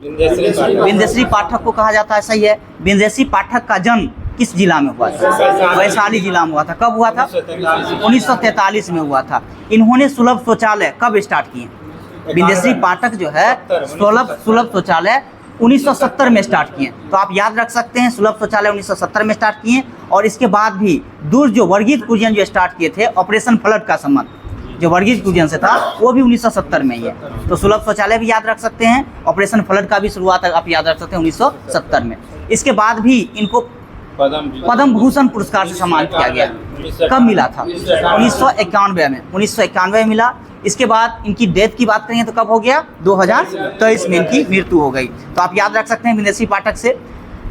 विंध्यश्री पाठक को कहा जाता है, सही है। विंध्यश्री पाठक का जन्म किस जिला में हुआ था? वैशाली जिला में हुआ था। कब हुआ था? 1943 में हुआ था। इन्होंने सुलभ शौचालय कब स्टार्ट किए? विंध्यश्री पाठक जो है सुलभ शौचालय 1970 में स्टार्ट किए। तो आप याद रख सकते हैं, सुलभ शौचालय 1970 में स्टार्ट किए। और इसके बाद भी दूर जो वर्गीज कुरियन जो स्टार्ट किए थे, ऑपरेशन फ्लड का संबंध जो वर्गीज कुरियन से था वो भी 1970 में ही है। तो सुलभ शौचालय भी याद रख सकते हैं, ऑपरेशन फ्लड का भी शुरुआत आप याद रख सकते हैं 1970 में। इसके बाद भी इनको पद्म भूषण पुरस्कार से सम्मानित किया गया। कब मिला था? 1991 में। 1991 में मिला। इसके बाद इनकी डेथ की बात करें तो कब हो गया? 2023 में इनकी मृत्यु हो गई। तो आप याद रख सकते हैं विंध्यश्री पाठक से।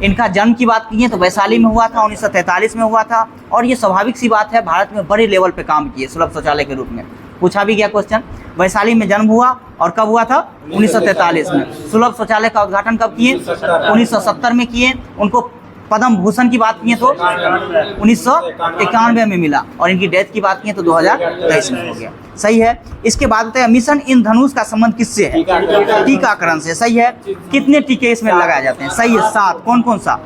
इनका जन्म की बात की है तो वैशाली में हुआ था, 1943 में हुआ था। और ये स्वाभाविक सी बात है, भारत में बड़े लेवल पे काम किए सुलभ शौचालय के रूप में। पूछा भी गया क्वेश्चन। वैशाली में जन्म हुआ और कब हुआ था? 1943 में। सुलभ शौचालय का उद्घाटन कब किए? 1970 में किए। उनको पद्म भूषण की बात की तो 1991 में मिला। और इनकी डेथ की बात की तो 2023 में हो गया। सही है। इसके बाद बताइए, मिशन इंद्रधनुष का संबंध किससे है? टीकाकरण से। सही है। कितने टीके इसमें लगाए जाते हैं? सही है, 7। कौन कौन सा?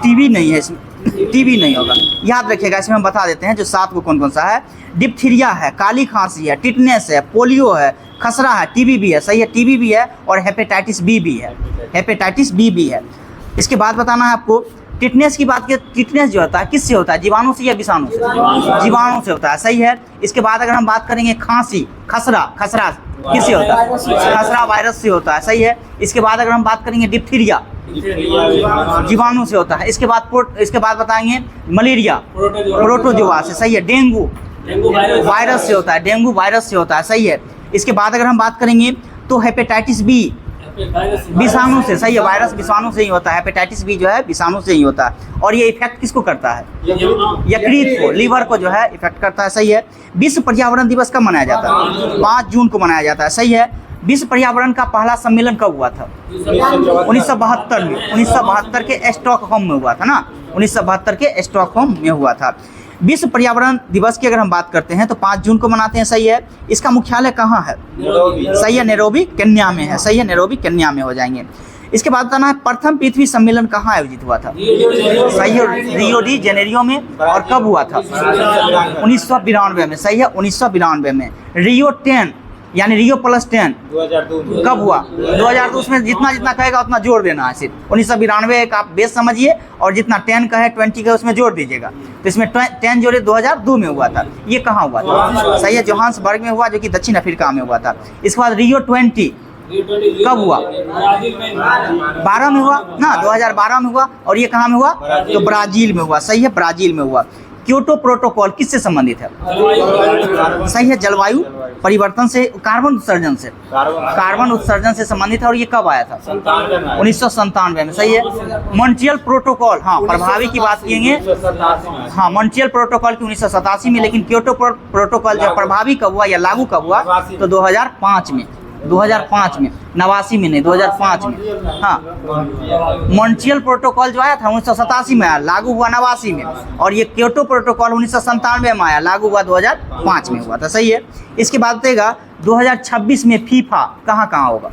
टीबी नहीं है इसमें, टीबी नहीं होगा। याद रखिएगा, इसमें हम बता देते हैं जो 7 को कौन कौन सा है। डिप्थीरिया है, काली खांसी है, टिटनेस है, पोलियो है, खसरा है, टीबी भी है। सही है, टीबी भी है। और हेपेटाइटिस बी भी है। हेपेटाइटिस बी भी है। इसके बाद बताना है आपको, टिटनेस की बात की। टिटनेस जो होता है किससे होता है? जीवाणु से या विषाणु से? जीवाणु से होता है। सही है। इसके बाद अगर हम बात करेंगे खांसी, खसरा किससे होता है? खसरा वायरस से होता है। सही है। इसके बाद अगर हम बात करेंगे डिप्थीरिया, जीवाणु से होता है। इसके बाद बताएंगे मलेरिया, प्रोटोजोआ से। सही है। डेंगू वायरस से होता है। डेंगू वायरस से होता है। सही है। इसके बाद अगर हम बात करेंगे तो हेपेटाइटिस बी विषाणु से। सही है। वायरस विषाणु से ही होता है। हेपेटाइटिस बी जो है विषाणु से ही होता है। और ये इफेक्ट किसको करता है? यकृत को, लीवर को जो है इफेक्ट करता है। सही है। विश्व पर्यावरण दिवस कब मनाया जाता है? 5 जून को मनाया जाता है। सही है। विश्व पर्यावरण का पहला सम्मेलन कब हुआ था? 1972 में। 1972 के स्टॉकहोम में हुआ था ना। 1972 के स्टॉकहोम में हुआ था। विश्व पर्यावरण दिवस की अगर हम बात करते हैं तो 5 जून को मनाते हैं। सही है। इसका मुख्यालय कहाँ है? सही है, नैरोबी केन्या में है। सही है, नैरोबी केन्या में हो जाएंगे। इसके बाद बताना है प्रथम पृथ्वी सम्मेलन कहाँ आयोजित हुआ था? सही है, रियो डी जेनेरियो में। और कब हुआ था? 1992 में। सही है, 1992 में। रियो 10 यानी रियो प्लस 10 कब हुआ? 2002 में। जितना कहेगा उतना जोड़ देना है। सिर्फ 1992 का आप बेस समझिए और जितना 10 का है 20 का उसमें जोड़ दीजिएगा। तो इसमें 10 जोड़े 2002 में हुआ था। ये कहाँ हुआ था? सही है, जोहान्सबर्ग में हुआ जो कि दक्षिण अफ्रीका में हुआ था। इसके बाद रियो 20 कब हुआ? 12 में हुआ ना, 2012 में हुआ। और ये कहाँ में हुआ? तो ब्राजील में हुआ। सही है, ब्राजील में हुआ। क्योटो प्रोटोकॉल किससे संबंधित है? सही है, जलवायु परिवर्तन से, कार्बन उत्सर्जन से। कार्बन उत्सर्जन से संबंधित है। और ये कब आया था? 1997 में। सही है। मॉन्ट्रियल प्रोटोकॉल, हाँ प्रभावी की बात किएंगे। हाँ, मॉन्ट्रियल प्रोटोकॉल की 1987 में। लेकिन क्योटो प्रोटोकॉल जो प्रभावी कब हुआ या लागू कब हुआ? तो 2005 में। 2005 में, 89 में नहीं, 2005 में। हाँ, मॉन्ट्रियल प्रोटोकॉल जो आया था 1987 में आया, लागू हुआ 89 में। और ये क्योटो प्रोटोकॉल 1997 में आया, लागू हुआ 2005 में हुआ था। सही है। इसके बाद बताएगा 2026 में फीफा कहाँ होगा?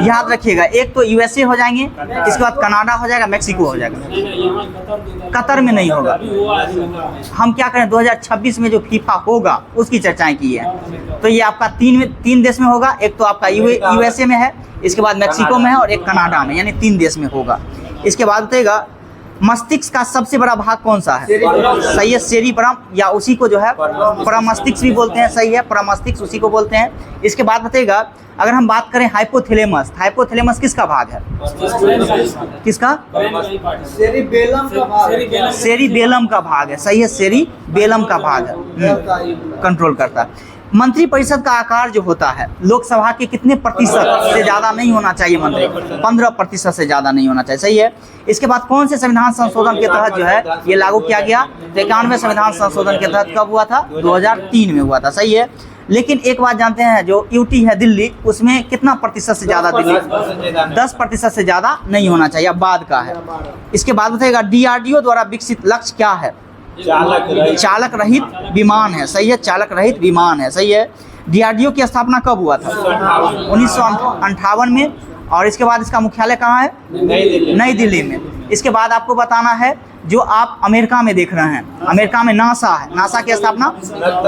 याद रखिएगा, एक तो यूएसए हो जाएंगे, इसके बाद कनाडा हो जाएगा, मेक्सिको हो जाएगा। कतर में नहीं होगा। हम क्या करें, 2026 में जो फीफा होगा उसकी चर्चाएं की है। तो ये आपका 3 देश में होगा। एक तो आपका यूएसए में है, इसके बाद मेक्सिको में है और एक कनाडा में, यानी 3 देश में होगा। इसके बाद बताइएगा मस्तिष्क का सबसे बड़ा भाग कौन सा है? सही है, सेरिब्रम, या उसी को जो है प्रमस्तिष्क भी बोलते हैं। सही है, प्रमस्तिष्क उसी को बोलते हैं। इसके बाद बताइएगा अगर हम बात करें हाइपोथैलेमस, हाइपोथैलेमस किसका भाग है? किसका? सेरिबेलम का भाग है। सही है, सेरिबेलम का भाग है, कंट्रोल करता है। मंत्रिपरिषद का आकार जो होता है लोकसभा के कितने प्रतिशत से ज़्यादा नहीं होना चाहिए? मंत्री 15% से ज़्यादा नहीं होना चाहिए। सही है। इसके बाद कौन से संविधान संशोधन के तहत जो है ये लागू किया गया? 91वें संविधान संशोधन के तहत कब हुआ था? 2003 में हुआ था। सही है। लेकिन एक बात जानते हैं, जो यूटी है दिल्ली, उसमें कितना प्रतिशत से ज़्यादा? दिल्ली 10% से ज़्यादा नहीं होना चाहिए, अब बाद का है। इसके बाद बताइएगा DRDO द्वारा विकसित लक्ष्य क्या है? चालक रहित विमान है, सही है, चालक रहित विमान है, सही है। DRDO की स्थापना कब हुआ था? 1958 में। और इसके बाद इसका मुख्यालय कहाँ है? नई दिल्ली में। इसके बाद आपको बताना है जो आप अमेरिका में देख रहे हैं, अमेरिका में नासा है, नासा की स्थापना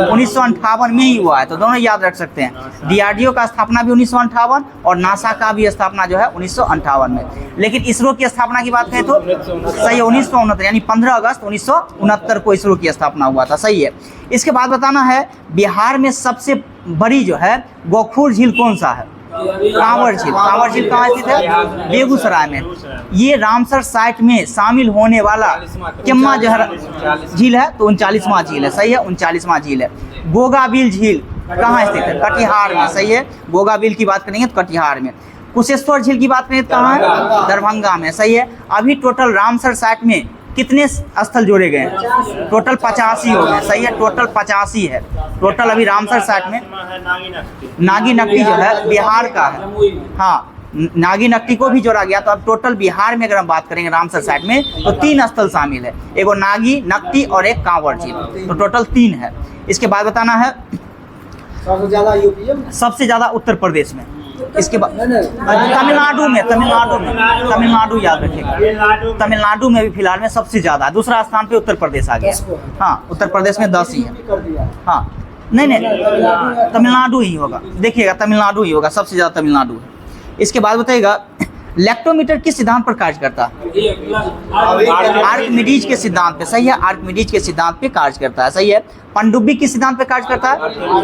1958 में ही हुआ है, तो दोनों याद रख सकते हैं। DRDO का स्थापना भी 1958 और नासा का भी स्थापना जो है 1958 में। लेकिन इसरो की स्थापना की बात करें तो सही है 1969, यानी 15 अगस्त 1969 को इसरो की स्थापना हुआ था, सही है। इसके बाद बताना है बिहार में सबसे बड़ी जो है गोखुर झील कौन सा है? कांवर झील। कांवर झील कहाँ स्थित है? बेगूसराय में। ये रामसर साइट में शामिल होने वाला केम्मा जहर झील है, तो 39वां झील है, सही है, 39वां झील है। गोगाबिल झील कहाँ स्थित है? कटिहार में, सही है। गोगाबिल की बात करेंगे तो कटिहार में। कुशेश्वर झील की बात करें तो कहाँ है? दरभंगा में, सही है। अभी टोटल रामसर साइट में कितने स्थल जोड़े गए हैं? टोटल 85 हो गए, सही है, टोटल 85 है टोटल अभी रामसर साइट में। नागी नकटी जो है बिहार का है, हाँ, नागी नकटी को भी जोड़ा गया। तो अब टोटल बिहार में अगर हम बात करेंगे रामसर साइट में तो 3 स्थल शामिल है, एक नागी नकटी और एक कांवर झील, तो टोटल 3 है। इसके बाद बताना है सबसे ज़्यादा उत्तर प्रदेश में। इसके बाद तमिलनाडु याद रखिएगा, तमिलनाडु में भी फिलहाल में सबसे ज़्यादा, दूसरा स्थान पे उत्तर प्रदेश आ गया। हाँ, उत्तर प्रदेश में 10 ही है। हाँ, नहीं तमिलनाडु ही होगा, देखिएगा तमिलनाडु ही होगा, सबसे ज़्यादा तमिलनाडु है। इसके बाद बताइएगा लेक्टोमीटर किस सिद्धांत पर कार्य करता है? आर्किमिडीज के सिद्धांत पे, सही है, आर्किमिडीज के सिद्धांत पे कार्य करता है, सही है। पनडुब्बी किस सिद्धांत पे कार्य करता है?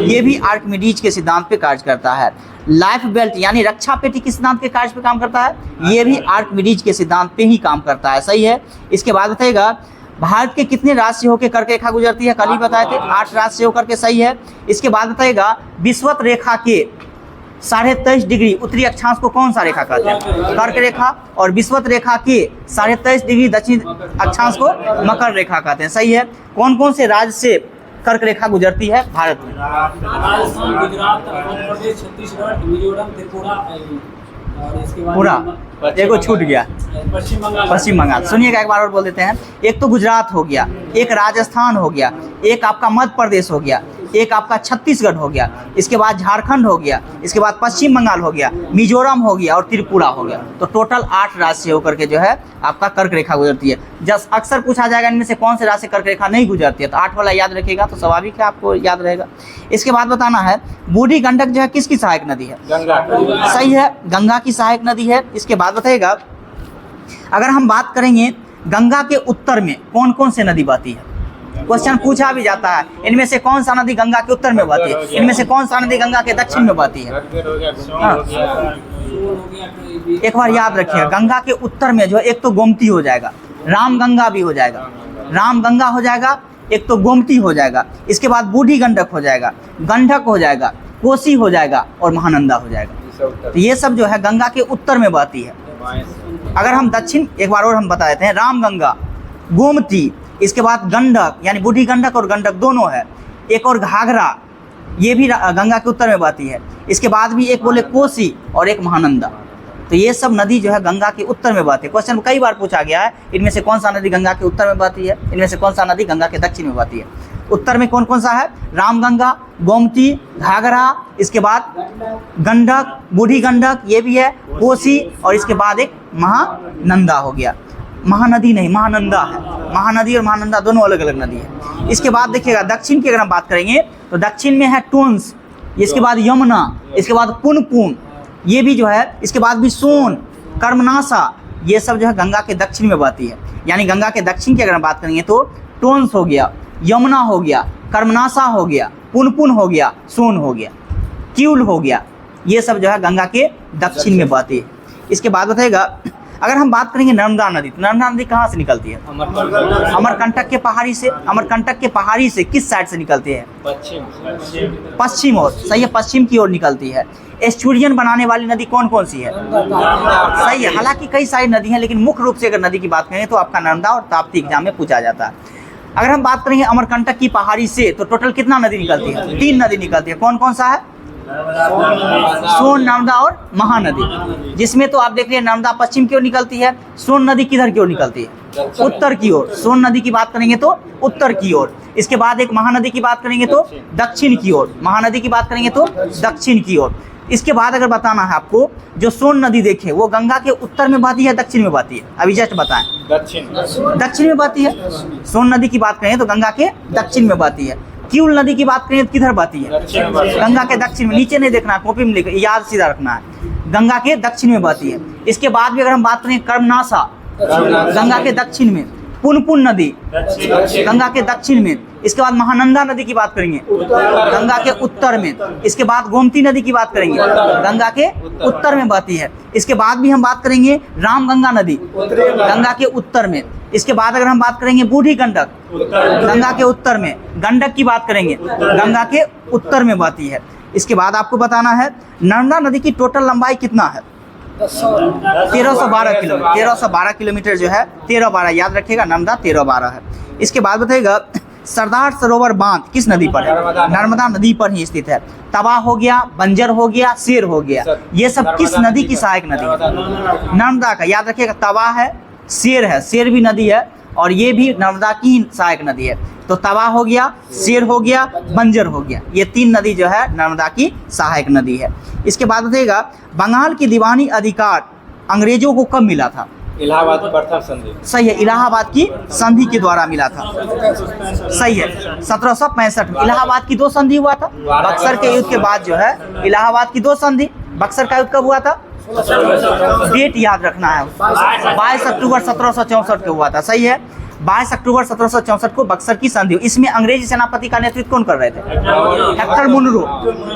ये भी आर्किमिडीज के सिद्धांत पे कार्य करता है। लाइफ बेल्ट यानी रक्षा पेटी किस सिद्धांत के कार्य पे काम करता है? ये भी आर्किमिडीज के सिद्धांत पे ही काम करता है, सही है। इसके बाद बताइएगा भारत के कितने राज्य से होकर कर्क रेखा गुजरती है? कल ही बताए थे 8 राज्य से होकर के, सही है। इसके बाद बताइएगा विषुवत रेखा के 23.5 डिग्री उत्तरी अक्षांश को कौन सा रेखा कहते हैं? कर्क रेखा। और विषुवत रेखा के 23.5 डिग्री दक्षिण अक्षांश को मकर रेखा कहते हैं, सही है। कौन कौन से राज्य से कर्क रेखा गुजरती है भारत में? राजस्थान, गुजरात, मध्य प्रदेश, छत्तीसगढ़, मिजोरम, त्रिपुरा और इसके बाद पूरा एगो छूट गया, पश्चिम बंगाल। सुनिएगा एक बार और बोल देते हैं। एक तो गुजरात हो गया, एक राजस्थान हो गया, एक आपका मध्य प्रदेश हो गया, एक आपका छत्तीसगढ़ हो गया, इसके बाद झारखंड हो गया, इसके बाद पश्चिम बंगाल हो गया, मिजोरम हो गया और त्रिपुरा हो गया। तो टोटल 8 राज्य से होकर के जो है आपका कर्क रेखा गुजरती है। जब अक्सर पूछा जाएगा इनमें से कौन से राज्य से कर्क रेखा नहीं गुजरती है, तो 8 वाला याद रखिएगा, तो स्वाभाविक है आपको याद रहेगा। इसके बाद बताना है बूढ़ी गंडक जो है किसकी सहायक नदी है? गंगा, सही है, गंगा की सहायक नदी है। इसके बाद बताइएगा अगर हम बात करेंगे गंगा के उत्तर में कौन कौन से नदी बहती है? क्वेश्चन पूछा भी जाता है, इनमें से कौन सा नदी गंगा के उत्तर में बहती है? इनमें से कौन सा नदी गंगा के दक्षिण में बहती है? हाँ, एक बार याद रखिए, गंगा के उत्तर में जो एक तो गोमती हो जाएगा, राम गंगा भी हो जाएगा, राम गंगा हो जाएगा, एक तो गोमती हो जाएगा, इसके बाद बूढ़ी गंडक हो जाएगा, गंडक हो जाएगा, कोसी हो जाएगा और महानंदा हो जाएगा। तो ये सब जो है गंगा के उत्तर में बहती है। अगर हम दक्षिण एक बार और हम बता देते हैं, राम गंगा, गोमती, इसके बाद गंडक यानी बूढ़ी गंडक और गंडक दोनों है, एक और घाघरा, ये भी गंगा के उत्तर में बहती है। इसके बाद भी एक बोले कोसी और एक महानंदा। तो ये सब नदी जो है गंगा के उत्तर में बहती है। क्वेश्चन कई बार पूछा गया है, इनमें से कौन सा नदी गंगा के उत्तर में बहती है, इनमें से कौन सा नदी गंगा के दक्षिण में बहती है? उत्तर में कौन कौन सा है? रामगंगा, गोमती, घाघरा, इसके बाद गंडक, बूढ़ी गंडक ये भी है, कोसी और इसके बाद एक महानंदा हो गया। महानदी नहीं, महानंदा है। महानदी और महानंदा दोनों अलग अलग नदी है। इसके बाद देखिएगा दक्षिण की अगर हम बात करेंगे तो दक्षिण में है टोंस, इसके बाद यमुना, इसके बाद पुनपुन, ये भी जो है, इसके बाद भी सोन, कर्मनाशा, ये सब जो है गंगा के दक्षिण में बहती है। यानी गंगा के दक्षिण की अगर हम बात करेंगे तो टोंस हो गया, यमुना हो गया, कर्मनाशा हो गया, पुनपुन हो गया, सोन हो गया, क्यूल हो गया, ये सब जो है गंगा के दक्षिण में बहती है। इसके बाद बताइएगा अगर हम बात करेंगे नर्मदा नदी, तो नर्मदा नदी कहाँ से निकलती है? अमरकंटक के पहाड़ी से। अमरकंटक के पहाड़ी से किस साइड से निकलती है? पश्चिम ओर, सही है, पश्चिम की ओर निकलती है। एस्चुरियन बनाने वाली नदी कौन कौन सी है? सही है, हालांकि कई सारी नदी हैं, लेकिन मुख्य रूप से अगर नदी की बात करें तो आपका नर्मदा और ताप्ती एग्जाम में पूछा जाता है। अगर हम बात करेंगे अमरकंटक की पहाड़ी से तो टोटल कितना नदी निकलती है? 3 नदी निकलती है। कौन कौन सा है? सोन, नर्मदा और महानदी, जिसमें तो आप देख रहे हैं नर्मदा पश्चिम की ओर निकलती है, सोन नदी किधर की ओर निकलती है? उत्तर की ओर। सोन नदी की बात करेंगे तो उत्तर की ओर। इसके बाद एक महानदी की बात करेंगे तो दक्षिण की ओर। महानदी की बात करेंगे तो दक्षिण की ओर। इसके बाद अगर बताना है आपको, जो सोन नदी देखे वो गंगा के उत्तर में बहती है दक्षिण में बहती है? अभी जस्ट बताएं। दक्षिण में बहती है। सोन नदी की बात करें तो गंगा के दक्षिण में बहती है। क्यूल नदी की बात करें तो किधर बहती है? गंगा के दक्षिण में। नीचे नहीं देखना है, कॉपी में लिख, याद सीधा रखना है, गंगा के दक्षिण में बहती है। इसके बाद भी अगर हम बात करें कर्मनाशा, गंगा के दक्षिण में। पुनपुन नदी गंगा के दक्षिण में। इसके बाद महानंदा नदी की बात करेंगे, गंगा के उत्तर में। इसके बाद गोमती नदी की बात करेंगे, गंगा के उत्तर में बहती है। इसके बाद भी हम बात करेंगे रामगंगा नदी, गंगा के उत्तर में। इसके बाद अगर हम बात करेंगे बूढ़ी गंडक, गंगा के उत्तर में। गंडक की बात करेंगे, गंगा के उत्तर में बहती है। इसके बाद आपको बताना है नर्मदा नदी की टोटल लंबाई कितना है? 1312 किलोमीटर। 1312 किलोमीटर जो है, 1312 याद रखिएगा, नर्मदा 1312 है। इसके बाद बताइएगा सरदार सरोवर बांध किस नदी पर है? नर्मदा नदी पर ही स्थित है। तवा हो गया, बंजर हो गया, शेर हो गया, ये सब किस नदी की सहायक नदी है? नर्मदा का। याद रखिएगा, तवा है, शेर है, शेर भी नदी है, और ये भी नर्मदा की ही सहायक नदी है। तो तवा हो गया, शेर हो गया, बंजर हो गया, ये 3 नदी जो है नर्मदा की सहायक नदी है। इसके बाद बताइएगा बंगाल की दीवानी अधिकार अंग्रेजों को कब मिला था? इलाहाबाद प्रथम संधि। सही है, इलाहाबाद की संधि के द्वारा मिला था। सही है, 1765 में। इलाहाबाद की 2 संधि हुआ था। बक्सर के युद्ध के बाद जो है इलाहाबाद की 2 संधि। बक्सर का युद्ध कब हुआ था? डेट याद रखना है, 22 अक्टूबर 1764 को हुआ था। सही है, 22 अक्टूबर 1764 को बक्सर की संधि। इसमें अंग्रेजी सेनापति का नेतृत्व कौन कर रहे थे? Hector Munro.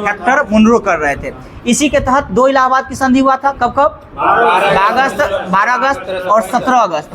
हेक्टर मुनरो कर रहे थे। इसी के तहत 2 इलाहाबाद की संधि हुआ था। कब कब? 12 अगस्त और 16 अगस्त।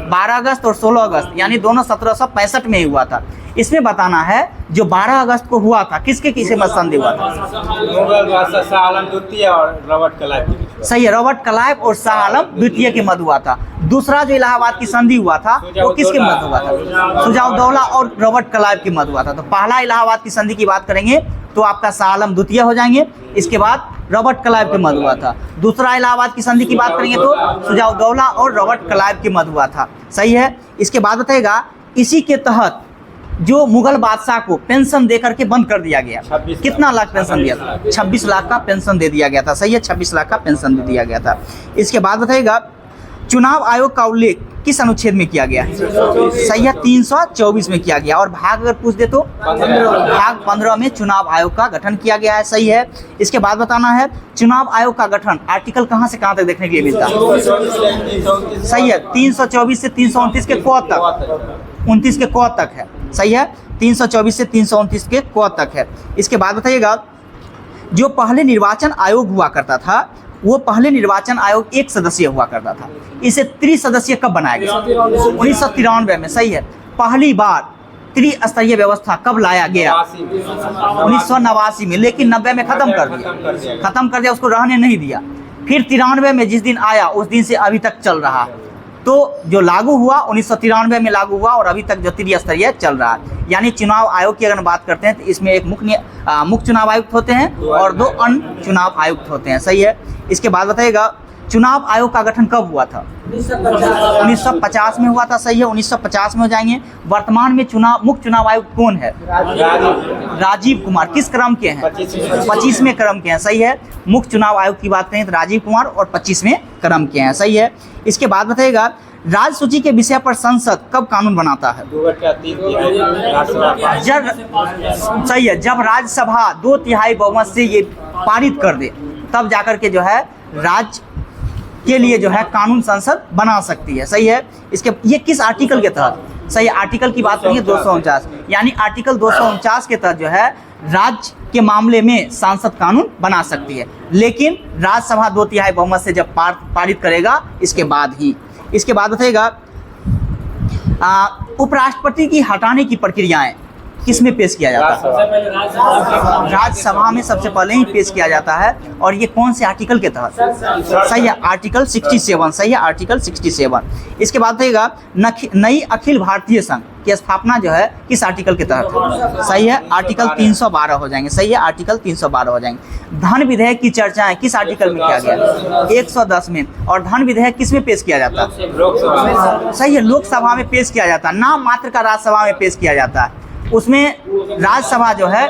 12 अगस्त और 16 अगस्त, यानी दोनों 1765 में ही हुआ था। इसमें बताना है जो 12 अगस्त को हुआ था किसके किसे मध्य संधि हुआ था? मुगल बादशाह शाह आलम द्वितीय और रॉबर्ट क्लाइव। सही है, रॉबर्ट क्लाइव और शाह आलम द्वितीय के मध्य हुआ था। दूसरा जो इलाहाबाद की संधि हुआ था वो किसके मध्य हुआ था? सुजाउद्दौला और रॉबर्ट क्लाइव के मध्य हुआ था। तो पहला इलाहाबाद की संधि की बात करेंगे तो आपका शाह आलम द्वितीय हो जाएंगे। इसके बाद रॉबर्ट क्लाइव के मध्य हुआ था। दूसरा इलाहाबाद की संधि की बात करेंगे तो सुजाउद्दौला और रॉबर्ट क्लाइव के मध्य हुआ था। सही है। इसके बाद बताएगा इसी के तहत जो मुगल बादशाह को पेंशन दे करके बंद कर दिया गया। कितना लाख पेंशन दिया था? 26 लाख का पेंशन दे दिया गया था। सही है, 26 लाख का पेंशन दे दिया गया था। इसके बाद बताइएगा चुनाव आयोग का उल्लेख किस अनुच्छेद में किया गया है? सही है, 324 में किया गया। और भाग अगर पूछ दे तो भाग 15 में चुनाव आयोग का गठन किया गया है। सही है। इसके बाद बताना है चुनाव आयोग का गठन आर्टिकल कहां से कहां तक देखने के लिए मिलता है? सही है, 324 से 329 के क तक, 29 के क तक है। सही है, 324 से 329 के क तक है। इसके बाद बताइएगा जो पहले निर्वाचन आयोग हुआ करता था वो पहले निर्वाचन आयोग 1 सदस्यीय हुआ करता था। इसे त्रिसदस्यीय कब बनाया गया? 1993 में। सही है, पहली बार त्रिस्तरीय व्यवस्था कब लाया गया? 1989 में। लेकिन 90 में खत्म कर दिया, उसको रहने नहीं दिया। फिर 93 में जिस दिन आया उस दिन से अभी तक चल रहा है। तो जो लागू हुआ 1993 में लागू हुआ और अभी तक जो त्रिस्तरीय चल रहा है। यानी चुनाव आयोग की अगर बात करते हैं तो इसमें एक मुख्य चुनाव आयुक्त होते हैं और 2 अन्य चुनाव आयुक्त होते हैं। सही है। इसके बाद बताइएगा चुनाव आयोग का गठन कब हुआ था? 1950 में हुआ था। सही है, 1950 में हो जाएंगे। वर्तमान में मुख्य चुनाव आयुक्त कौन है? राजीव कुमार। किस क्रम के हैं? 25वें क्रम के हैं। सही है, मुख्य चुनाव आयुक्त की बात करें तो राजीव कुमार और 25वें क्रम के हैं। सही है। इसके बाद बताइएगा राज्य सूची के विषय पर संसद कब कानून बनाता है? सही है, जब राज्यसभा 2/3 बहुमत से ये पारित कर दे तब जाकर के जो है राज्य के लिए जो है कानून संसद बना सकती है। सही है। इसके ये किस आर्टिकल के तहत? सही, आर्टिकल की बात करेंगे 249, यानी आर्टिकल 249 के तहत जो है राज्य के मामले में सांसद कानून बना सकती है। लेकिन राज्यसभा 2/3 बहुमत से जब पारित करेगा इसके बाद ही। इसके बाद बताइएगा उपराष्ट्रपति की हटाने की प्रक्रियाएं किस में पेश किया जाता है? सबसे पहले राज्यसभा राज्यसभा में सबसे पहले ही पेश किया जाता है। और ये कौन से आर्टिकल के तहत? सही है, आर्टिकल 67। सही है, आर्टिकल 67। इसके बाद रहेगा नई अखिल भारतीय संघ की स्थापना जो है किस आर्टिकल के तहत? सही है, आर्टिकल 312 हो जाएंगे। सही है, आर्टिकल 312 हो जाएंगे। धन विधेयक की चर्चाएं किस आर्टिकल में किया गया? 110 में। और धन विधेयक किस में पेश किया जाता है? लोकसभा सही है, लोकसभा में पेश किया जाता है। नाम मात्र का राज्यसभा में पेश किया जाता है। उसमें राज्यसभा जो है,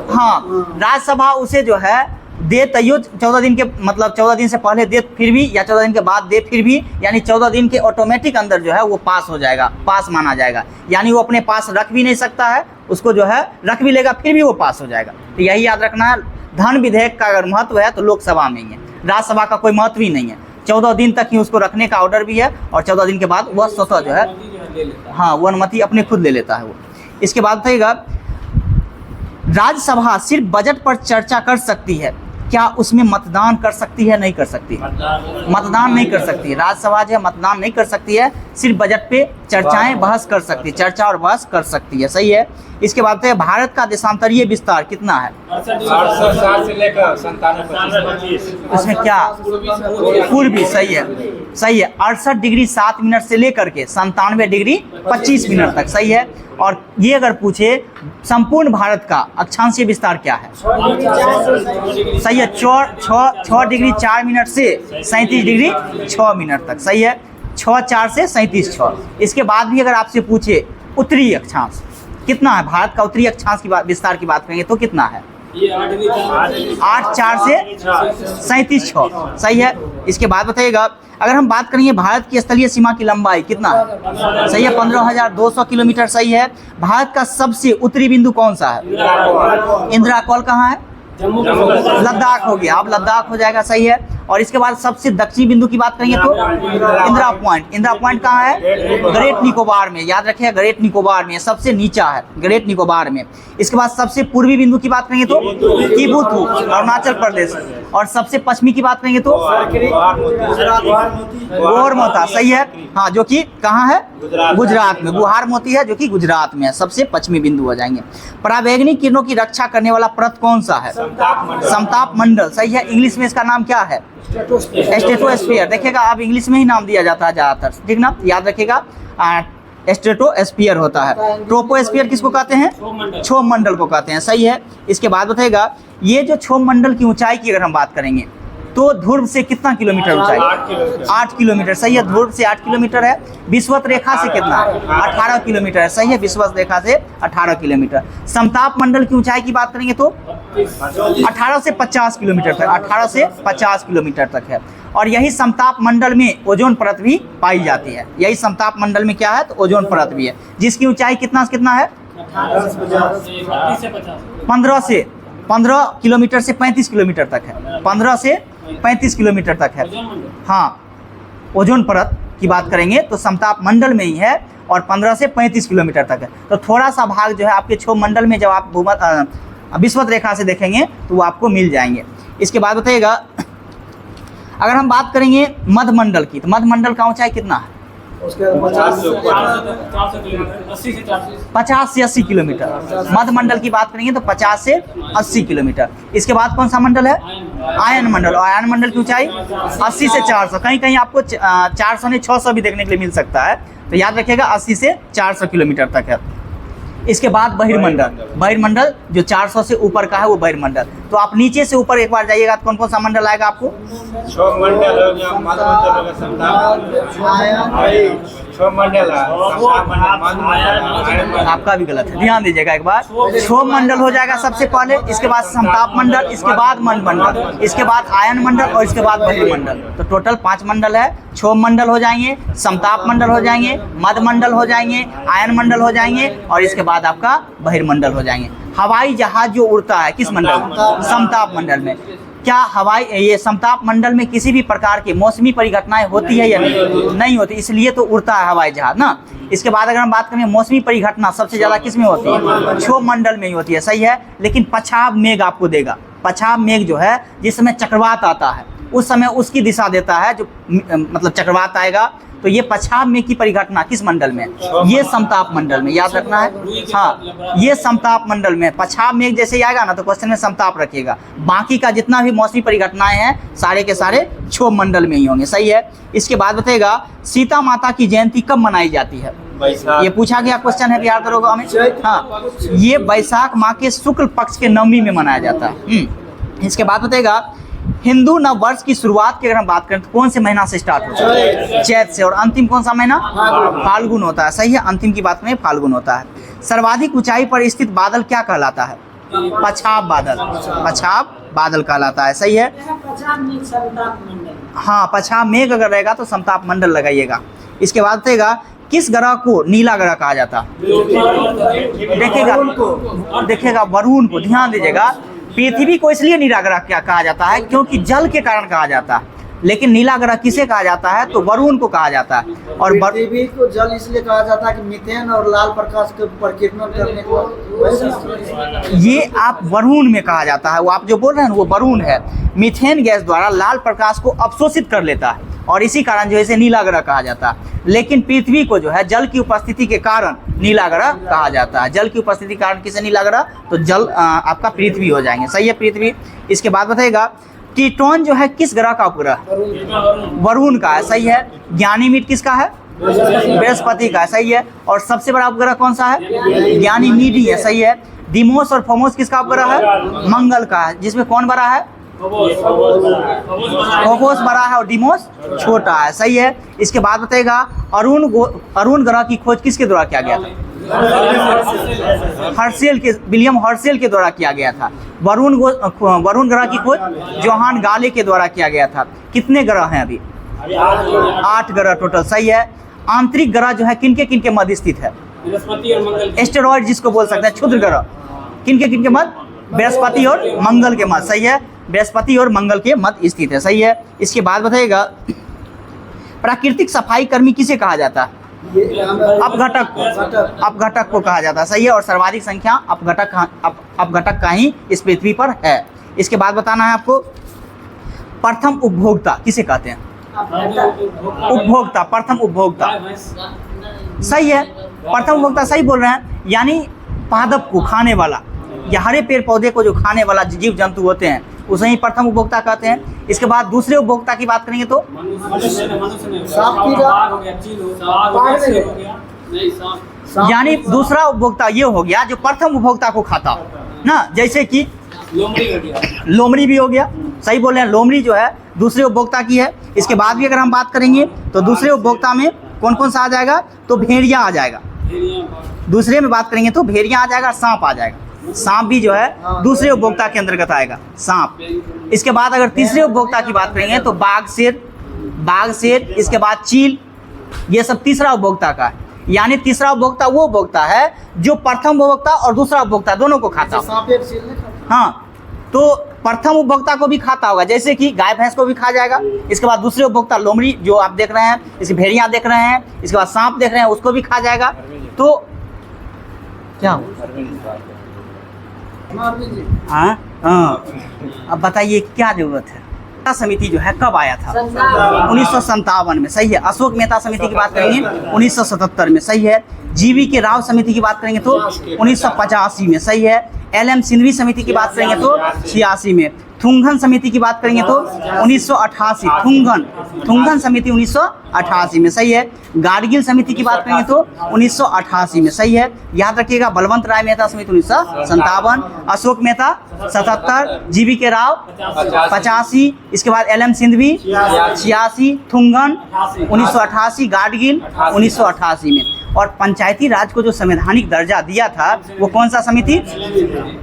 हाँ, राज्यसभा उसे जो है दे तैयो 14 दिन के, मतलब 14 दिन से पहले दे फिर भी, या 14 दिन के बाद दे फिर भी, यानी 14 दिन के ऑटोमेटिक अंदर जो है वो पास हो जाएगा, पास माना जाएगा। यानी वो अपने पास रख भी नहीं सकता है, उसको जो है रख भी लेगा फिर भी वो पास हो जाएगा। तो यही याद रखना है, धन विधेयक का अगर महत्व है तो लोकसभा में ही है, राज्यसभा का कोई महत्व ही नहीं है। 14 दिन तक ही उसको रखने का ऑर्डर भी है, और 14 दिन के बाद वह स्वतः जो है, हाँ, वो अनुमति अपने खुद ले लेता है वो। इसके बाद रहेगा राज्यसभा सिर्फ बजट पर चर्चा कर सकती है, क्या उसमें मतदान कर सकती है? नहीं कर सकती, मतदान नहीं कर सकती। राज्यसभा जो है मतदान नहीं कर सकती है, सिर्फ बजट पे चर्चाएं बहस कर सकती है, चर्चा और बहस कर सकती है। सही है। इसके बाद है भारत का देशांतरीय विस्तार कितना है? 860 से लेकर 97 इसमें क्या? पूर्वी। सही है, सही है। 68 डिग्री 7 मिनट से लेकर के 97 डिग्री 25 मिनट तक। सही है। और ये अगर पूछे संपूर्ण भारत का अक्षांशीय विस्तार क्या है? सही है, 6 डिग्री 4 मिनट से 37 डिग्री 6 मिनट तक। सही है, 6 से 37 इसके बाद भी अगर आपसे पूछे उत्तरी अक्षांश कितना है, भारत का उत्तरी अक्षांश की विस्तार की बात करेंगे तो कितना है? 8 से 37 सही है। इसके बाद बताइएगा, अगर हम बात करेंगे भारत की स्थलीय सीमा की लंबाई कितना है? सही है, 15,200 किलोमीटर। सही है। भारत का सबसे उत्तरी बिंदु कौन सा है? इंदिरा कॉल कहाँ है? लद्दाख हो गया, अब लद्दाख हो जाएगा। सही है। और इसके बाद सबसे दक्षिणी बिंदु की बात करेंगे तो इंदिरा पॉइंट। इंदिरा पॉइंट कहाँ है? ग्रेट निकोबार में। याद रखिए, ग्रेट निकोबार में, सबसे नीचा है ग्रेट निकोबार में। इसके बाद सबसे पूर्वी बिंदु की बात करेंगे तो किबुतु, अरुणाचल प्रदेश। और सबसे पश्चिमी की बात करेंगे तो गोहरमोता। सही है, हाँ, जो कि कहाँ है? गुजरात में। गुहार मोती है जो कि गुजरात में है, सबसे पश्चिमी बिंदु हो जाएंगे। पराबैंगनी किरणों की रक्षा करने वाला परत कौन सा है? समताप मंडल। सही है। इंग्लिश में इसका नाम क्या है? स्ट्रेटोस्फीयर। देखिएगा, अब इंग्लिश में ही नाम दिया जाता है ज़्यादातर, ठीक ना, याद रखिएगा। स्ट्रेटोस्फीयर होता है। ट्रोपोस्फीयर किसको कहते हैं? क्षोभ मंडल को कहते हैं। सही है। इसके बाद बताइएगा, ये जो क्षोभ मंडल की ऊंचाई की अगर हम बात करेंगे तो ध्रुव से कितना किलोमीटर ऊंचाई? 8 किलोमीटर। सही है, ध्रुव से 8 किलोमीटर है। विषुवत रेखा से कितना है? 18 किलोमीटर है। सही है, विषुवत रेखा से 18 किलोमीटर। समताप मंडल की ऊंचाई की बात करेंगे तो 18 से 50 किलोमीटर तक, 18 से 50 किलोमीटर तक है। और यही समताप मंडल में ओजोन परत भी पाई जाती है। यही समताप मंडल में क्या है? तो ओजोन परत भी है, जिसकी ऊंचाई कितना से कितना है? 15 किलोमीटर से 35 किलोमीटर तक है। 15 से 35 किलोमीटर तक है। हाँ, ओजोन परत की बात करेंगे तो समताप मंडल में ही है, और 15 से 35 किलोमीटर तक है। तो थोड़ा सा भाग जो है आपके क्षोभ मंडल में, जब आप विषुवत रेखा से देखेंगे तो वो आपको मिल जाएंगे। इसके बाद बताइएगा, अगर हम बात करेंगे मध्य मंडल की, तो मध्य मंडल का ऊंचाई कितना है? 50 से 80 किलोमीटर। मध्य मंडल की बात करेंगे तो 50 से 80 किलोमीटर। इसके बाद कौन सा मंडल है? आयन मंडल। और आयन मंडल की ऊंचाई 80 से 400, कहीं कहीं आपको 400 नहीं 600 भी देखने के लिए मिल सकता है। तो याद रखिएगा, 80 से 400 किलोमीटर तक है। इसके बाद बहिर्मंडल। बहिर्मंडल जो 400 से ऊपर का है वो बहिर्मंडल। तो आप नीचे से ऊपर एक बार जाइएगा तो कौन कौन सा मंडल आएगा आपको? क्षोभ मंडल हो गया, मध्य मंडल हो गया, क्षोभ मंडल, आपका भी गलत है, ध्यान दीजिएगा एक बार। क्षोभ मंडल हो जाएगा सबसे पहले, इसके बाद समताप मंडल, इसके बाद मध्य मंडल, इसके बाद आयन मंडल, और इसके बाद बहिर्मंडल। तो टोटल 5 मंडल है। क्षोभ मंडल हो जाएंगे, समताप मंडल हो जाएंगे, मध्य मंडल हो जाएंगे, आयन मंडल हो जाएंगे, और इसके बाद आपका बहिर्मंडल हो जाएंगे। हवाई जहाज जो उड़ता है किस मंडल में? समताप मंडल में। क्या ये समताप मंडल में किसी भी प्रकार की मौसमी परिघटनाएं होती है या नहीं होती? इसलिए तो उड़ता है हवाई जहाज ना। इसके बाद अगर हम बात करें मौसमी परिघटना सबसे ज्यादा किस में होती है? क्षोभ मंडल में ही होती है। सही है। लेकिन पछाव मेघ आपको देगा। पछाव मेघ जो है, जिस समय चक्रवात आता है उस समय उसकी दिशा देता है जो मतलब चक्रवात आएगा। तो ये पछाब मेघ की परिघटना किस मंडल में? ये समताप मंडल में, याद रखना है। हाँ, ये समताप मंडल में पछाब मेघ जैसे ही आएगा ना तो क्वेश्चन में समताप रखिएगा। बाकी का जितना भी मौसमी परिघटनाएं हैं सारे के सारे क्षोभ मंडल में ही होंगे। सही है। इसके बाद बताएगा सीता माता की जयंती कब मनाई जाती है? ये पूछा गया क्वेश्चन है, याद करोगे हमें। हाँ, ये वैशाख माह के शुक्ल पक्ष के नवमी में मनाया जाता है। इसके बाद बताएगा हिंदू नव वर्ष की शुरुआत की अगर हम बात करें तो कौन से महीना से स्टार्ट होता है? चैत से। और अंतिम कौन सा महीना? फाल्गुन होता है। सही है। अंतिम की बात करें फाल्गुन होता है। सर्वाधिक ऊंचाई पर स्थित बादल क्या कहलाता है? पछाब बादल। पछाब बादल कहलाता है। सही है। हाँ, पछाब मेघ अगर रहेगा तो समताप मंडल लगाइएगा। इसके बाद बताएगा किस ग्रह को नीला ग्रह कहा जाता है? देखिएगा वरुण को, ध्यान दीजिएगा। पृथ्वी को इसलिए नीला ग्रह क्या कहा जाता है? क्योंकि जल के कारण कहा जाता है। लेकिन नीला ग्रह किसे कहा जाता है? तो वरुण को कहा जाता है। और पृथ्वी को जल इसलिए कहा जाता है कि मीथेन और लाल प्रकाश के प्रकीर्णन करने को ये आप वरुण में कहा जाता है। वो आप जो बोल रहे हैं वो वरुण है। मीथेन गैस द्वारा लाल प्रकाश को अवशोषित कर लेता है और इसी कारण जो है इसे नीला ग्रह कहा जाता है। लेकिन पृथ्वी को जो है जल की उपस्थिति के कारण नीला ग्रह कहा जाता है। जल की उपस्थिति के कारण किसे नीला ग्रह? तो जल आपका पृथ्वी हो जाएंगे। सही है, पृथ्वी। इसके बाद बताएगा कीटोन जो है किस ग्रह का उपग्रह? वरुण का है। सही है। ज्ञानीमीड किसका है? बृहस्पति का है। सही है। और सबसे बड़ा उपग्रह कौन सा है? ज्ञानीमीड है। सही है। डिमोस और फोमोस किसका उपग्रह है? मंगल का है। जिसमें कौन बड़ा है? फोबोस बड़ा है और डिमोस छोटा है। सही है। इसके बाद बताएगा अरुण ग्रह की खोज किसके द्वारा किया गया था? विलियम हर्शेल के द्वारा किया गया था। वरुण ग्रह की खोज जोहान गाले के द्वारा किया गया था। कितने ग्रह हैं अभी? 8 ग्रह टोटल। सही है। आंतरिक ग्रह जो है किनके मध्य स्थित है? एस्टेरॉइड जिसको बोल सकते हैं, क्षुद्र ग्रह। किनके मध्य? बृहस्पति और मंगल के मध्य। सही है। बृहस्पति और मंगल के मध्य स्थित है। सही है। इसके बाद बताइएगा प्राकृतिक सफाई कर्मी किसे कहा जाता है? अपघटक को कहा जाता है। सही है। और सर्वाधिक संख्या अपघटक का ही इस पृथ्वी पर है। इसके बाद बताना है आपको प्रथम उपभोक्ता किसे कहते हैं? उपभोक्ता, प्रथम उपभोक्ता। सही है। प्रथम उपभोक्ता सही बोल रहे हैं। यानी पादप को खाने वाला या हरे पेड़ पौधे को जो खाने वाला जीव जंतु होते हैं उसे ही प्रथम उपभोक्ता कहते हैं। इसके बाद दूसरे उपभोक्ता की बात करेंगे तो यानी दूसरा उपभोक्ता ये हो गया जो प्रथम उपभोक्ता को खाता हो ना, जैसे कि लोमड़ी भी हो गया। सही बोल रहे हैं। लोमड़ी जो है दूसरे उपभोक्ता की है। इसके बाद भी अगर हम बात करेंगे तो दूसरे उपभोक्ता में कौन कौन सा आ जाएगा? तो भेड़िया आ जाएगा। दूसरे में बात करेंगे तो भेड़िया आ जाएगा, सांप आ जाएगा। सांप भी जो है दूसरे उपभोक्ता के अंतर्गत आएगा, सांप। इसके बाद अगर तीसरे उपभोक्ता की बात करेंगे तो बाघ शेर, इसके बाद चील, ये सब तीसरा उपभोक्ता का है। यानी तीसरा उपभोक्ता वो उपभोक्ता है जो प्रथम उपभोक्ता और दूसरा उपभोक्ता दोनों को खाता है। हाँ, तो प्रथम उपभोक्ता को भी खाता होगा, जैसे कि गाय भैंस को भी खा जाएगा। इसके बाद दूसरे उपभोक्ता लोमड़ी जो आप देख रहे हैं, इसकी भेड़िया देख रहे हैं, इसके बाद सांप देख रहे हैं, उसको भी खा जाएगा। तो क्या हाँ, अब बताइए क्या जरूरत है? समिति जो है कब आया था? 1957 में। सही है। अशोक मेहता समिति की बात करेंगे 1977 में। सही है। जीवी के राव समिति की बात करेंगे तो 1985 में। सही है। LM सिंघवी समिति की बात करेंगे तो 86 में। थुंगन समिति की बात करेंगे तो 1988। थुंगन समिति 1988 में। सही है। गाडगिल समिति की बात करेंगे तो 1988 में। सही है। याद रखिएगा। बलवंत राय मेहता समिति 1957, अशोक मेहता 77, जीवी के राव 85, इसके बाद LM सिंघवी 86, थुंगन 1988, गाडगिल 1988 में। और पंचायती राज को जो संवैधानिक दर्जा दिया था वो कौन सा समिति?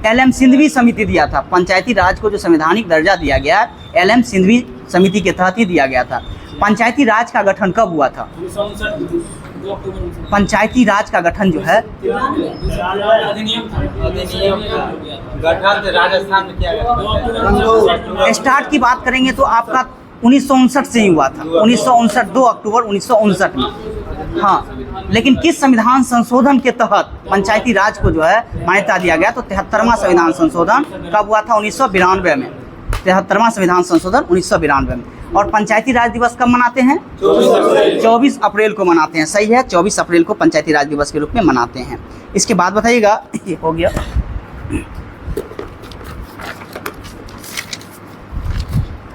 LM सिंघवी समिति दिया था। पंचायती राज को जो संवैधानिक दर्जा दिया गया LM सिंघवी समिति के तहत ही दिया गया था। पंचायती राज का गठन कब हुआ था? पंचायती राज का गठन जो है राजस्थान में किया गया। स्टार्ट की बात करेंगे तो आपका 1959 से ही हुआ था। 1959, 2 अक्टूबर 1959 में। हाँ, लेकिन किस संविधान संशोधन के तहत पंचायती राज को जो है मान्यता दिया गया? तो 73वां संविधान संशोधन कब हुआ था? 1992 में। 73वां संविधान संशोधन 1992 में। और पंचायती राज दिवस कब मनाते हैं? 24 अप्रैल को मनाते हैं। सही है, 24 अप्रैल को पंचायती राज दिवस के रूप में मनाते हैं। इसके बाद बताइएगा, ये हो गया।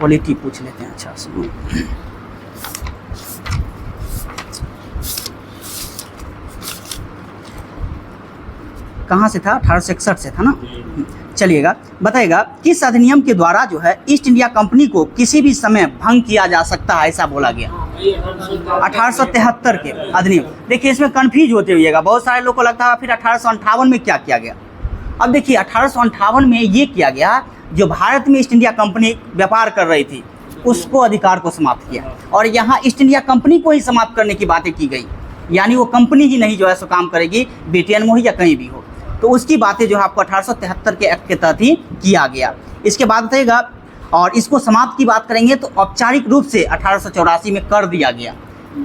पॉलिटी पूछ लेते हैं। अच्छा सुनो, कहाँ से था? 1861 से था ना। चलिएगा, बताइएगा किस अधिनियम के द्वारा जो है ईस्ट इंडिया कंपनी को किसी भी समय भंग किया जा सकता है, ऐसा बोला गया? 1873 के अधिनियम। देखिए इसमें कन्फ्यूज होते हुएगा, बहुत सारे लोग को लगता है फिर 1858 में क्या किया गया। अब देखिए 1858 में ये किया गया, जो भारत में ईस्ट इंडिया कंपनी व्यापार कर रही थी उसको अधिकार को समाप्त किया, और यहाँ ईस्ट इंडिया कंपनी को ही समाप्त करने की बातें की गई। यानी वो कंपनी ही नहीं जो है सो काम करेगी, ब्रिटेन में हो या कहीं भी हो, तो उसकी बातें जो है आपको 1873 के एक्ट के तहत ही किया गया। इसके बाद बताइएगा, और इसको समाप्त की बात करेंगे तो औपचारिक रूप से 1884 में कर दिया गया।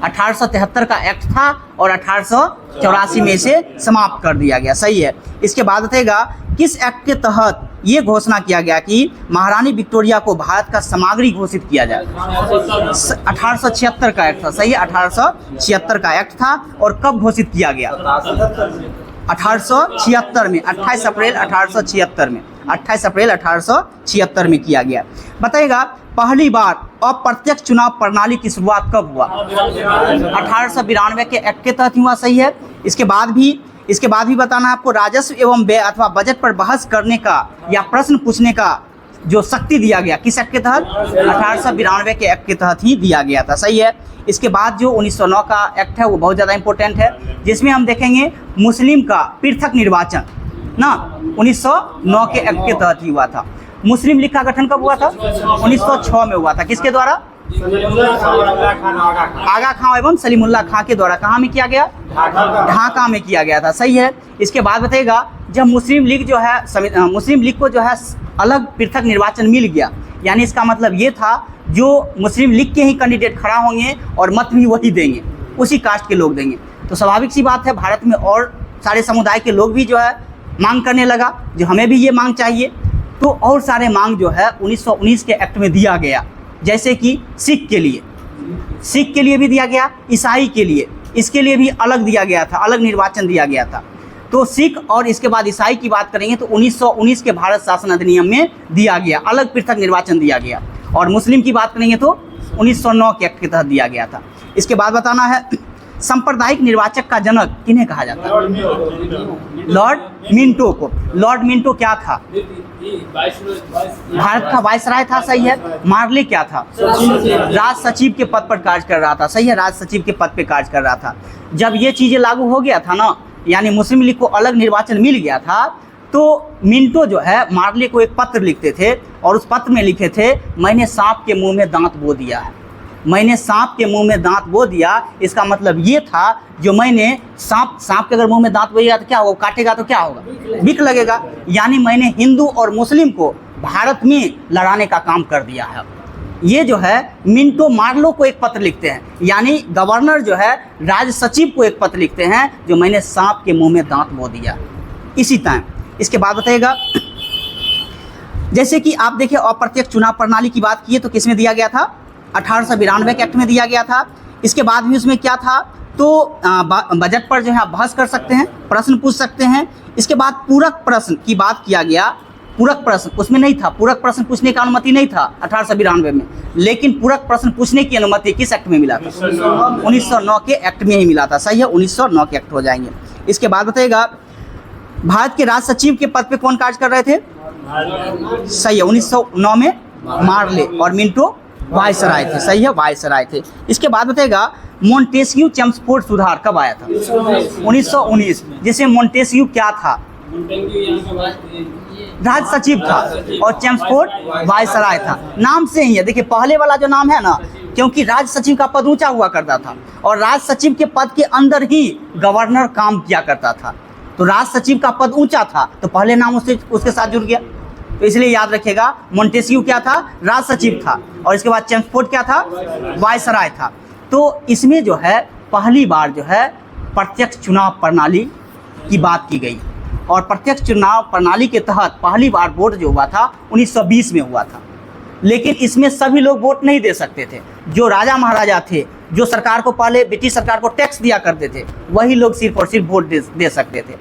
1873 का एक्ट था और 1884 में इसे समाप्त कर दिया गया। सही है। इसके बाद बताइएगा किस एक्ट के तहत ये घोषणा किया गया कि महारानी विक्टोरिया को भारत का सामग्री घोषित किया जाए? 1876 का एक्ट था। सही है, 1876 का एक्ट था। और कब घोषित किया गया? 1876 में, 28 अप्रैल 1876 में, 28 अप्रैल 1876 में किया गया। बताइएगा पहली बार अप्रत्यक्ष चुनाव प्रणाली की शुरुआत कब हुआ? 1892 के एक्ट के तहत हुआ। सही है। इसके बाद भी बताना है आपको, राजस्व एवं व्यय अथवा बजट पर बहस करने का या प्रश्न पूछने का जो शक्ति दिया गया, किस एक्ट के तहत? 1892 के एक्ट के तहत ही दिया गया था। सही है। इसके बाद जो 1909 का एक्ट है वो बहुत ज़्यादा इंपॉर्टेंट है, जिसमें हम देखेंगे मुस्लिम का पृथक निर्वाचन ना 1909 के एक्ट के तहत ही हुआ था। मुस्लिम लीग का गठन कब हुआ था? 1906 में हुआ था। किसके द्वारा? आगा खां एवं सलीमुल्लाह खां के द्वारा। कहाँ में किया गया? ढाका में किया गया था। सही है। इसके बाद बताइएगा जब मुस्लिम लीग जो है, मुस्लिम लीग को जो है अलग पृथक निर्वाचन मिल गया, यानी इसका मतलब ये था जो मुस्लिम लीग के ही कैंडिडेट खड़ा होंगे और मत भी वही देंगे, उसी कास्ट के लोग देंगे। तो स्वाभाविक सी बात है, भारत में और सारे समुदाय के लोग भी जो है मांग करने लगा, जो हमें भी ये मांग चाहिए। तो और सारे मांग जो है 1919 के एक्ट में दिया गया, जैसे कि सिख के लिए भी दिया गया, ईसाई के लिए, इसके लिए भी अलग दिया गया था, अलग निर्वाचन दिया गया था। तो सिख और इसके बाद ईसाई की बात करेंगे तो 1919 के भारत शासन अधिनियम में दिया गया, अलग पृथक निर्वाचन दिया गया। और मुस्लिम की बात करेंगे तो 1909 के एक्ट के तहत दिया गया था। इसके बाद बताना है सांप्रदायिक निर्वाचक का जनक किन्हें कहा जाता है? लॉर्ड मिंटो को। लॉर्ड मिंटो क्या था? भारत का वायसराय था। सही है। मार्ले क्या था? राज सचिव के पद पर कार्य कर रहा था। सही है, राज सचिव के पद पर कार्य कर रहा था। जब ये चीज़ें लागू हो गया था ना, यानी मुस्लिम लीग को अलग निर्वाचन मिल गया था, तो मिंटो जो है मार्ले को एक पत्र लिखते थे और उस पत्र में लिखे थे, मैंने सांप के मुंह में दांत बो दिया है। मैंने सांप के मुंह में दांत बो दिया, इसका मतलब ये था जो मैंने सांप के अगर मुंह में दांत बोएगा तो क्या होगा? काटेगा तो क्या होगा? बिक लगेगा। यानी मैंने हिंदू और मुस्लिम को भारत में लड़ाने का काम कर दिया है। ये जो है मिंटो मार्लो को एक पत्र लिखते हैं, यानी गवर्नर जो है राज सचिव को एक पत्र लिखते हैं जो मैंने सांप के मुंह में दांत बो दिया। इसी टाइम इसके बाद बताइएगा, जैसे कि आप देखिए अप्रत्यक्ष चुनाव प्रणाली की बात की है तो किसमें दिया गया था? 1892 के एक्ट में दिया गया था। इसके बाद भी उसमें क्या था? तो बजट पर जो है आप बहस कर सकते हैं, प्रश्न पूछ सकते हैं। इसके बाद पूरक प्रश्न की बात किया गया। पूरक प्रश्न उसमें नहीं था, पूरक प्रश्न पूछने का अनुमति नहीं था 1892 में, लेकिन पूरक प्रश्न पूछने की अनुमति किस एक्ट में मिला था? 1909 के एक्ट में ही मिला था। सही है, 1909 के एक्ट हो जाएंगे। इसके बाद बताइएगा भारत के राज सचिव के पद पे कौन कार्य कर रहे थे? सही है, 1909 में मार्ले और मिंटो वायसराय थे। सही है, वायसराय थे। इसके बाद बताइएगा मोंटेस्क्यू चेम्सफोर्ड सुधार कब आया था? 1919। जिसमें मोंटेस्क्यू क्या था? राज सचिव था और चेम्सफोर्ड वायसराय था। नाम से ही है। देखिए पहले वाला जो नाम है ना, क्योंकि राज सचिव का पद ऊंचा हुआ करता था और राज सचिव के पद के अंदर ही गवर्नर काम किया करता था, तो राज सचिव का पद ऊंचा था तो पहले नाम उसके साथ जुड़ गया। तो इसलिए याद रखिएगा मोंटेस्क्यू क्या था? राज सचिव था। और इसके बाद चेम्सफोर्ड क्या था? वायसराय था। तो इसमें जो है पहली बार जो है प्रत्यक्ष चुनाव प्रणाली की बात की गई, और प्रत्यक्ष चुनाव प्रणाली के तहत पहली बार वोट जो हुआ था 1920 में हुआ था। लेकिन इसमें सभी लोग वोट नहीं दे सकते थे। जो राजा महाराजा थे, जो सरकार को पहले ब्रिटिश सरकार को टैक्स दिया करते थे, वही लोग सिर्फ और सिर्फ वोट दे सकते थे।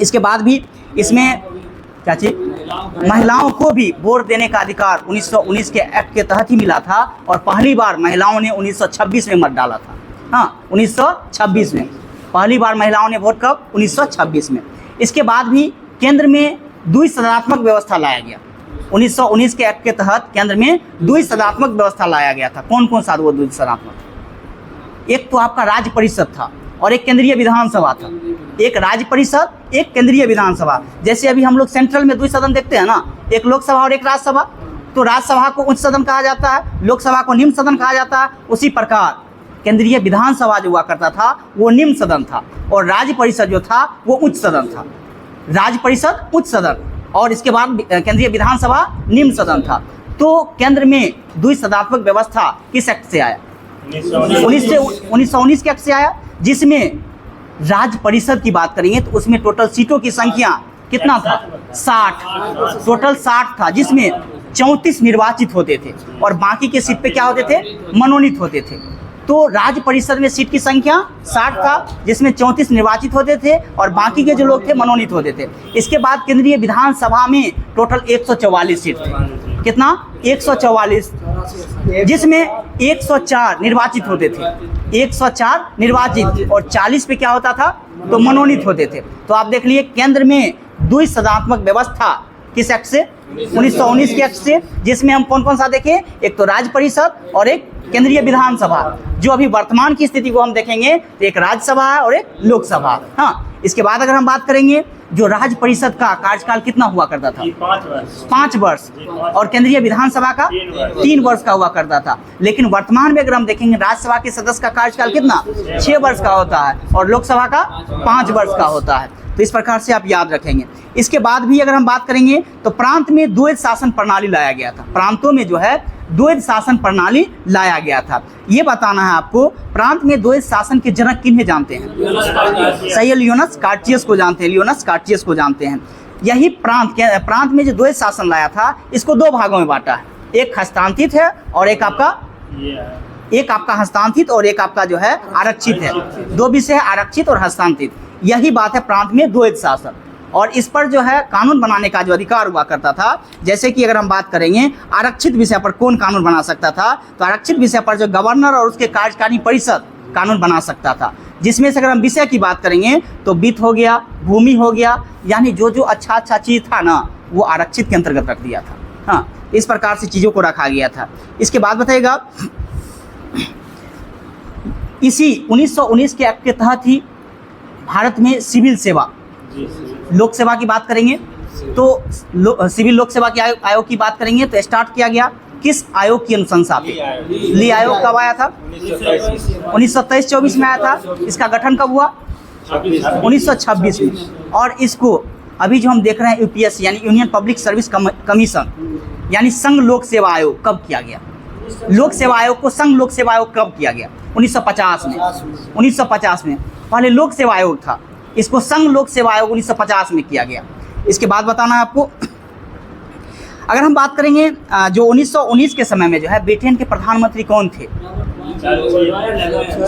इसके बाद भी इसमें क्या चीज, महिलाओं को भी वोट देने का अधिकार 1919 के एक्ट के तहत ही मिला था, और पहली बार महिलाओं ने 1926 में मत डाला था। हाँ, 1926 में पहली बार महिलाओं ने वोट, कब? 1926 में। इसके बाद भी केंद्र में द्विसदनात्मक व्यवस्था लाया गया। 1919 के एक्ट के तहत केंद्र में द्विसदनात्मक व्यवस्था लाया गया था। कौन कौन सा वो द्विसदनात्मक? एक तो आपका राज्य परिषद था और एक केंद्रीय विधानसभा था। एक राज्य परिषद, एक केंद्रीय विधानसभा। जैसे अभी हम लोग सेंट्रल में द्विसदन देखते हैं ना, एक लोकसभा और एक राज्यसभा। तो राज्यसभा को उच्च सदन कहा जाता है, लोकसभा को निम्न सदन कहा जाता है। उसी प्रकार केंद्रीय विधानसभा जो हुआ करता था वो निम्न सदन था, और राज्य परिषद जो था वो उच्च सदन था। राज्य परिषद उच्च सदन, और इसके बाद केंद्रीय विधानसभा निम्न सदन था। तो केंद्र में द्विसदनात्मक व्यवस्था किस एक्ट से आया? 1919 के एक्ट से आया, जिसमें राज्य परिषद की बात करेंगे तो उसमें टोटल सीटों की संख्या कितना था? 60। टोटल 60 था, जिसमें 34 निर्वाचित होते थे और बाकी के सीट पे क्या होते थे? मनोनीत होते थे। तो राज्य परिषद में सीट की संख्या 60 था, जिसमें 34 निर्वाचित होते थे और बाकी के जो लोग थे मनोनीत होते थे। इसके बाद केंद्रीय विधानसभा में टोटल 144 सीट थे। कितना? 144, जिसमें 104 निर्वाचित होते थे। 104 निर्वाचित और 40 पे क्या होता था? तो मनोनीत होते थे। तो आप देख लिए केंद्र में द्विसदनात्मक व्यवस्था किस एक्ट से? 1919 के एक्ट से, जिसमें हम कौन कौन सा देखें? एक तो राज्य परिषद और एक केंद्रीय विधानसभा। जो अभी वर्तमान की स्थिति को हम देखेंगे तो एक राज्यसभा है और एक लोकसभा। हाँ, इसके बाद अगर हम बात करेंगे, जो राज्य परिषद का कार्यकाल कितना हुआ करता था? 5 वर्ष, और केंद्रीय विधानसभा का 3 वर्ष का हुआ करता था। लेकिन वर्तमान में अगर हम देखेंगे, राज्यसभा के सदस्य का कार्यकाल कितना? 6 वर्ष का होता है, और लोकसभा का 5 वर्ष का होता है। तो इस प्रकार से आप याद रखेंगे। इसके बाद भी अगर हम बात करेंगे तो प्रांत में द्वैध शासन प्रणाली लाया गया था। प्रांतों में जो है द्वैध शासन प्रणाली लाया गया था। ये बताना है आपको, प्रांत में द्वैध शासन के जनक किन्हें जानते हैं? सही है, लियोनस कार्टियस को जानते हैं। लियोनस कार्टियस को जानते हैं। यही प्रांत में जो द्वैध शासन लाया था, इसको 2 भागों में बांटा है। एक हस्तांतरित है और एक आपका हस्तांतरित और एक आपका जो है आरक्षित है। 2 विषय है, आरक्षित और हस्तांतरित। यही बात है प्रांत में द्वैध शासन। और इस पर जो है कानून बनाने का जो अधिकार हुआ करता था, जैसे कि अगर हम बात करेंगे आरक्षित विषय पर कौन कानून बना सकता था, तो आरक्षित विषय पर जो गवर्नर और उसके कार्यकारी परिषद कानून बना सकता था। जिसमें से अगर हम विषय की बात करेंगे तो वित्त हो गया, भूमि हो गया, यानी जो जो अच्छा चीज़ था ना, वो आरक्षित के अंतर्गत रख दिया था। हाँ, इस प्रकार से चीज़ों को रखा गया था। इसके बाद बताइएगा, इसी 1919 के एक्ट के तहत ही भारत में सिविल सेवा, लोक सेवा की बात करेंगे तो सिविल लोक सेवा के आयोग की बात करेंगे तो स्टार्ट किया गया किस आयोग की अनुशंसा पे? ली आयोग कब आया था? 1923-24 में आया था। इसका गठन कब हुआ? 1926 में। और इसको अभी जो हम देख रहे हैं यूपीएससी यानी यूनियन पब्लिक सर्विस कमीशन यानी संघ लोक सेवा आयोग कब किया गया? लोक सेवा आयोग को संघ लोक सेवा आयोग कब किया गया? 1950 में। 1950 में पहले लोक सेवा आयोग था, इसको संघ लोक सेवा आयोग 1950 में किया गया। इसके बाद बताना है आपको, अगर हम बात करेंगे जो 1919 के समय में जो है ब्रिटेन के प्रधानमंत्री कौन थे?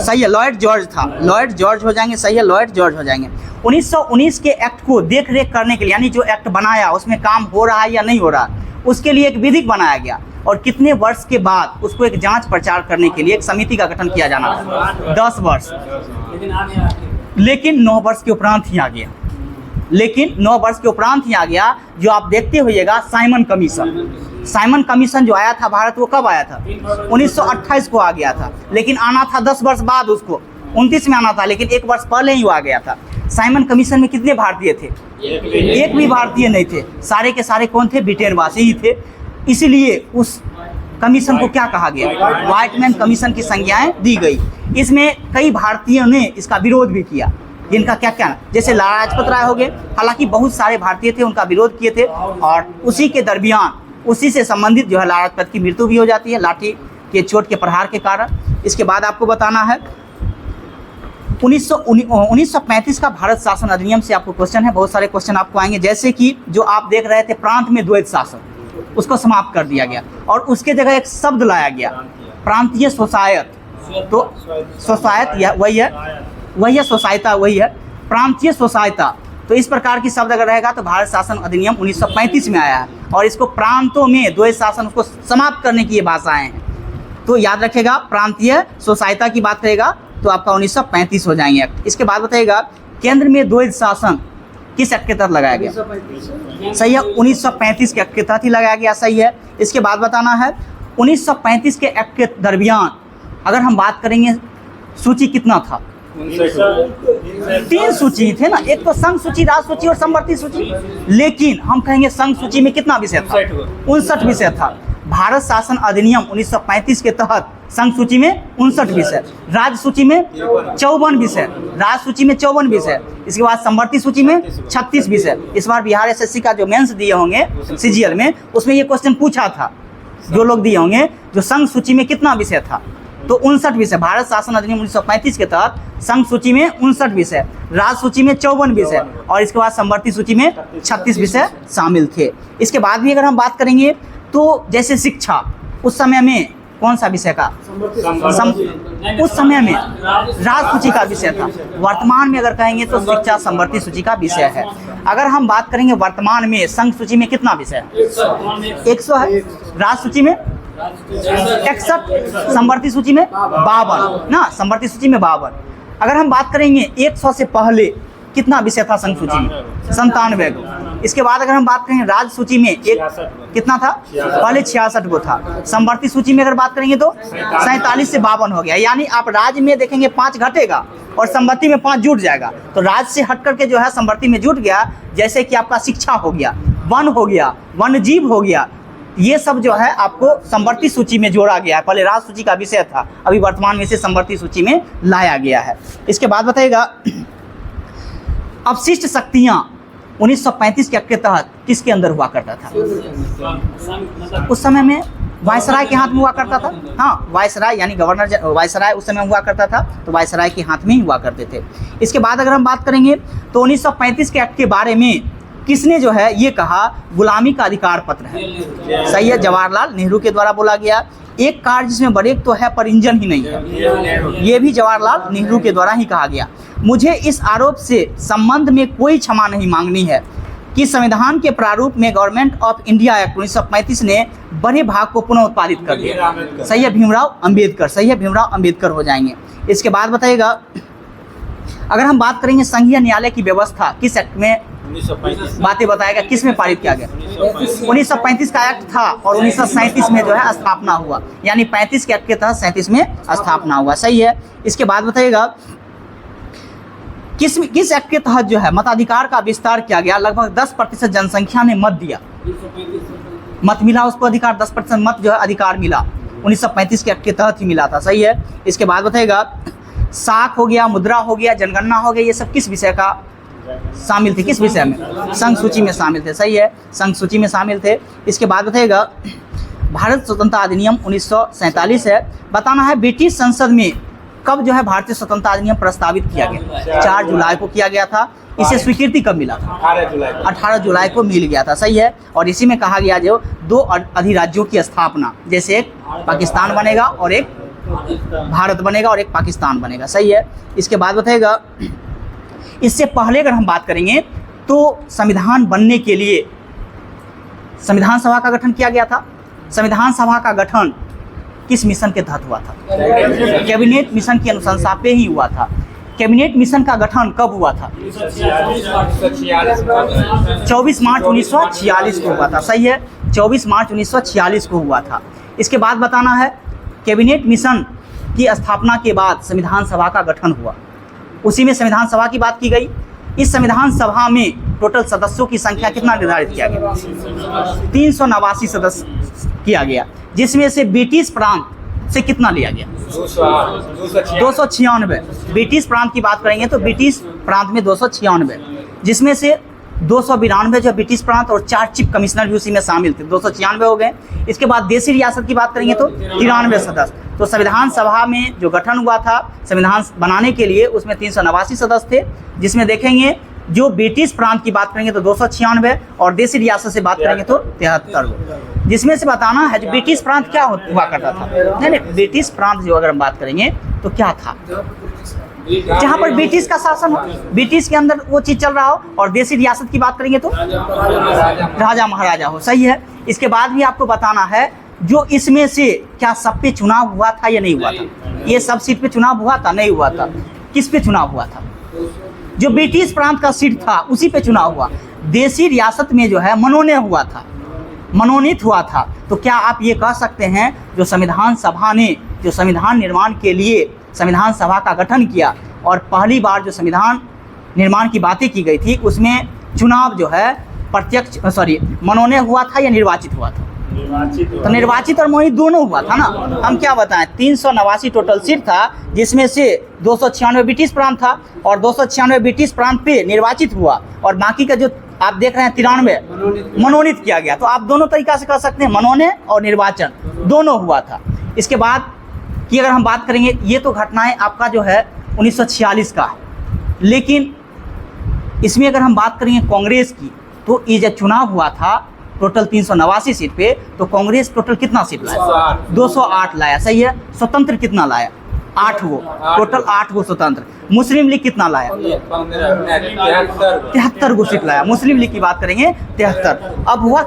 सही है, लॉर्ड जॉर्ज था। लॉर्ड जॉर्ज हो जाएंगे। सही है, लॉर्ड जॉर्ज हो जाएंगे। 1919 के एक्ट को देख रेख करने के लिए, यानी जो एक्ट बनाया उसमें काम हो रहा है या नहीं हो रहा, उसके लिए एक विधिक बनाया गया और कितने वर्ष के बाद उसको एक जांच प्रचार करने के लिए एक समिति का गठन किया जाना था? 10 वर्ष। लेकिन 9 वर्ष के उपरांत ही आ गया। लेकिन 9 वर्ष के उपरांत ही आ गया। जो आप देखते होइएगा साइमन कमीशन, साइमन कमीशन जो आया था भारत, वो कब आया था? 1928 को आ गया था। लेकिन आना था 10 वर्ष बाद, उसको 29 में आना था, लेकिन 1 वर्ष पहले ही वो आ गया था। साइमन कमीशन में कितने भारतीय थे? एक भी भारतीय नहीं थे। सारे के सारे कौन थे? ब्रिटेनवासी ही थे। इसीलिए उस कमीशन को क्या कहा गया? व्हाइटमैन कमीशन की संज्ञाएं दी गई। इसमें कई भारतीयों ने इसका विरोध भी किया, जिनका क्या क्या, जैसे लाला लाजपत राय हो गए। हालांकि बहुत सारे भारतीय थे, उनका विरोध किए थे, और उसी के दरमियान उसी से संबंधित जो है लाला लाजपत की मृत्यु भी हो जाती है, लाठी के चोट के प्रहार के कारण। इसके बाद आपको बताना है 1935 का भारत शासन अधिनियम से आपको क्वेश्चन है। बहुत सारे क्वेश्चन आपको आएंगे, जैसे कि जो आप देख रहे थे प्रांत में द्वैध शासन, उसको समाप्त कर दिया गया और उसके जगह एक शब्द लाया गया, प्रांतीय सोसायत। तो सोसायत वही है सोसायता, वही है प्रांतीय सोसायता। तो इस प्रकार की शब्द अगर रहेगा तो भारत शासन अधिनियम 1935 में आया है और इसको प्रांतों में द्वैध शासन उसको समाप्त करने की ये भाषाएं हैं। तो याद रखेगा, प्रांतीय सोसायता की बात करेगा तो आपका 1935 हो जाएंगे एक्ट। इसके बाद बताइएगा केंद्र में द्वैध शासन किस एक्ट के तहत लगाया गया? सही है, 1935 के एक्ट के तहत ही लगाया गया। सही है। इसके बाद बताना है 1935 के एक्ट के दरमियान अगर हम बात करेंगे सूची कितना था? 3 सूची थे ना, एक तो संघ सूची, राज सूची और समवर्ती सूची। लेकिन हम कहेंगे संघ सूची में कितना विषय था? 59 विषय था। भारत शासन अधिनियम 1935 के तहत संघ सूची में 59 विषय, राज्य सूची में 54 विषय, राज्य सूची में 54 विषय, इसके बाद समवर्ती सूची में 36 विषय। इस बार बिहार एसएससी का जो मेंस दिए होंगे सीजीएल में, उसमें ये क्वेश्चन पूछा था, जो लोग दिए होंगे, जो संघ सूची में कितना विषय था? तो 59 विषय। भारत शासन अधिनियम 1935 के तहत संघ सूची में 59 विषय, राज्य सूची में 54 विषय और इसके बाद समवर्ती सूची में 36 विषय शामिल थे। इसके बाद भी अगर हम बात करेंगे तो जैसे शिक्षा, उस समय में कौन सा विषय का? उस समय में राज्य सूची का विषय था। वर्तमान में अगर कहेंगे तो शिक्षा समवर्ती सूची का विषय है। अगर हम बात करेंगे वर्तमान में संघ सूची में कितना विषय है? 100 है, राज्य सूची में 61, समवर्ती सूची में 52 ना, समवर्ती सूची में 52। अगर हम बात करेंगे 100 से पहले कितना विषय था संघ सूची में? 97 को। इसके बाद अगर हम बात करेंगे राज्य सूची में कितना था? पहले 66 को था। समवर्ती सूची में अगर बात करेंगे तो 47 से 52 हो गया। यानी आप राज्य में देखेंगे 5 घटेगा और समवर्ती में 5 जुट जाएगा। तो राज्य से हट करके जो है समवर्ती में जुट गया। जैसे कि आपका शिक्षा हो गया, वन हो गया, वन्य जीव हो गया, ये सब जो है आपको समवर्ती सूची में जोड़ा गया है। पहले राज्य सूची का विषय था, अभी वर्तमान में से समवर्ती सूची में लाया गया है। इसके बाद बताइएगा अवशिष्ट शक्तियां 1935 के एक्ट के तहत किसके अंदर हुआ करता था? उस समय में वायसराय के हाथ में हुआ करता था। हाँ, वायसराय यानी गवर्नर वायसराय उस समय हुआ करता था, तो वायसराय के हाथ में ही हुआ करते थे। इसके बाद अगर हम बात करेंगे तो 1935 के एक्ट के बारे में किसने जो है ये कहा गुलामी का अधिकार पत्र है? सही है, जवाहरलाल नेहरू के द्वारा बोला गया। एक कार जिसमें ब्रेक तो है पर इंजन ही नहीं है, ये भी जवाहरलाल नेहरू के द्वारा ही कहा गया। मुझे इस आरोप से संबंध में कोई क्षमा नहीं मांगनी है कि संविधान के प्रारूप में गवर्नमेंट ऑफ इंडिया एक्ट 1935 ने बड़े भाग को पुनः उत्पादित कर दिया। सही है, भीमराव अंबेडकर। सही है, भीमराव अंबेडकर हो जाएंगे। इसके बाद बताइएगा अगर हम बात करेंगे संघीय न्यायालय की व्यवस्था किस एक्ट में 1935 बातें बताएगा, किस में पारित किया गया? 1935 का एक्ट था और 1937 में जो है स्थापना हुआ, यानी 35 के एक्ट के तहत 37 में स्थापना हुआ। सही है। इसके बाद बताइएगा किस एक्ट के तहत जो है मताधिकार का विस्तार किया गया? लगभग 10% जनसंख्या ने मत दिया, मत मिला उसको अधिकार, 10% मत जो है अधिकार मिला, 1935 के एक्ट के तहत ही मिला था। सही है। इसके बाद बताइएगा साख हो गया, मुद्रा हो गया, जनगणना हो गया, ये सब किस विषय का शामिल थे? किस विषय में? संघ सूची में शामिल थे। सही है, संघ सूची में शामिल थे। इसके बाद बताइएगा भारत स्वतंत्रता अधिनियम 1947 है। बताना है ब्रिटिश संसद में कब जो है भारतीय स्वतंत्रता अधिनियम प्रस्तावित किया गया? 4 जुलाई को किया गया था। इसे स्वीकृति कब मिला था? 18 जुलाई को मिल गया था। सही है। और इसी में कहा गया जो 2 अधिराज्यों की स्थापना, जैसे एक पाकिस्तान बनेगा और एक भारत बनेगा और एक पाकिस्तान बनेगा। सही है। इसके बाद बताइएगा इससे पहले अगर हम बात करेंगे तो संविधान बनने के लिए संविधान सभा का गठन किया गया था। संविधान सभा का गठन किस मिशन के तहत हुआ था? कैबिनेट मिशन की अनुशंसा पे ही हुआ था। कैबिनेट मिशन का गठन कब हुआ था? 24 मार्च 1946 को हुआ था। सही है, 24 मार्च 1946 को हुआ था। इसके बाद बताना है कैबिनेट मिशन की स्थापना के बाद संविधान सभा का गठन हुआ, उसी में संविधान सभा की बात की गई। इस संविधान सभा में टोटल सदस्यों की संख्या कितना निर्धारित किया गया? 389 सदस्य किया गया, जिसमें से ब्रिटिश प्रांत से कितना लिया गया? 296। ब्रिटिश प्रांत की बात करेंगे तो ब्रिटिश प्रांत में 296, जिसमें से 292 जो ब्रिटिश प्रांत और 4 चीफ कमिश्नर भी उसी में शामिल थे, 296 हो गए। इसके बाद देशी रियासत की बात करेंगे तो 93 सदस्य। तो संविधान सभा में जो गठन हुआ था संविधान बनाने के लिए, उसमें 389 सदस्य थे, जिसमें देखेंगे जो ब्रिटिश प्रांत की बात करेंगे तो 296 और देसी रियासत से बात करेंगे तो 73, जिसमें से बताना है जो ब्रिटिश प्रांत क्या हुआ करता था। नहीं, ब्रिटिश प्रांत जो अगर हम बात करेंगे तो क्या था, जहाँ पर ब्रिटिश का शासन हो, ब्रिटिश के अंदर वो चीज़ चल रहा हो, और देसी रियासत की बात करेंगे तो राजा महाराजा हो। सही है। इसके बाद भी आपको बताना है जो इसमें से क्या सब पे चुनाव हुआ था या नहीं हुआ था, ये सब सीट पे चुनाव हुआ था, नहीं हुआ था, किस पे चुनाव हुआ था, जो ब्रिटिश प्रांत का सीट था उसी पे चुनाव हुआ। देसी रियासत में जो है मनोनय हुआ था, मनोनीत हुआ था। तो क्या आप ये कह सकते हैं जो संविधान सभा ने जो संविधान निर्माण के लिए संविधान सभा का गठन किया और पहली बार जो संविधान निर्माण की बातें की गई थी उसमें चुनाव जो है मनोनय हुआ था या निर्वाचित हुआ था? तो निर्वाचित और मनोनीत दोनों हुआ था ना। हम क्या बताएं, 389 टोटल सीट था, जिसमें से 296 ब्रिटिश प्रांत था और 296 ब्रिटिश प्रांत पे निर्वाचित हुआ, और बाकी का जो आप देख रहे हैं 93 मनोनीत किया गया। तो आप दोनों तरीका से कह सकते हैं, मनोनय और निर्वाचन दोनों हुआ था। इसके बाद की अगर हम बात करेंगे, ये तो घटनाएं आपका जो है 1946 का है, लेकिन इसमें अगर हम बात करेंगे कांग्रेस की, तो ये जब चुनाव हुआ था टोटल 389 सीट पे, तो कांग्रेस टोटल कितना सीट लाया? 208 लाया। सही है। स्वतंत्र कितना लाया? 8 गो, टोटल 8 गो स्वतंत्र। मुस्लिम लीग कितना लाया? 73 गो सीट लाया। मुस्लिम लीग की बात करेंगे 73। अब हुआ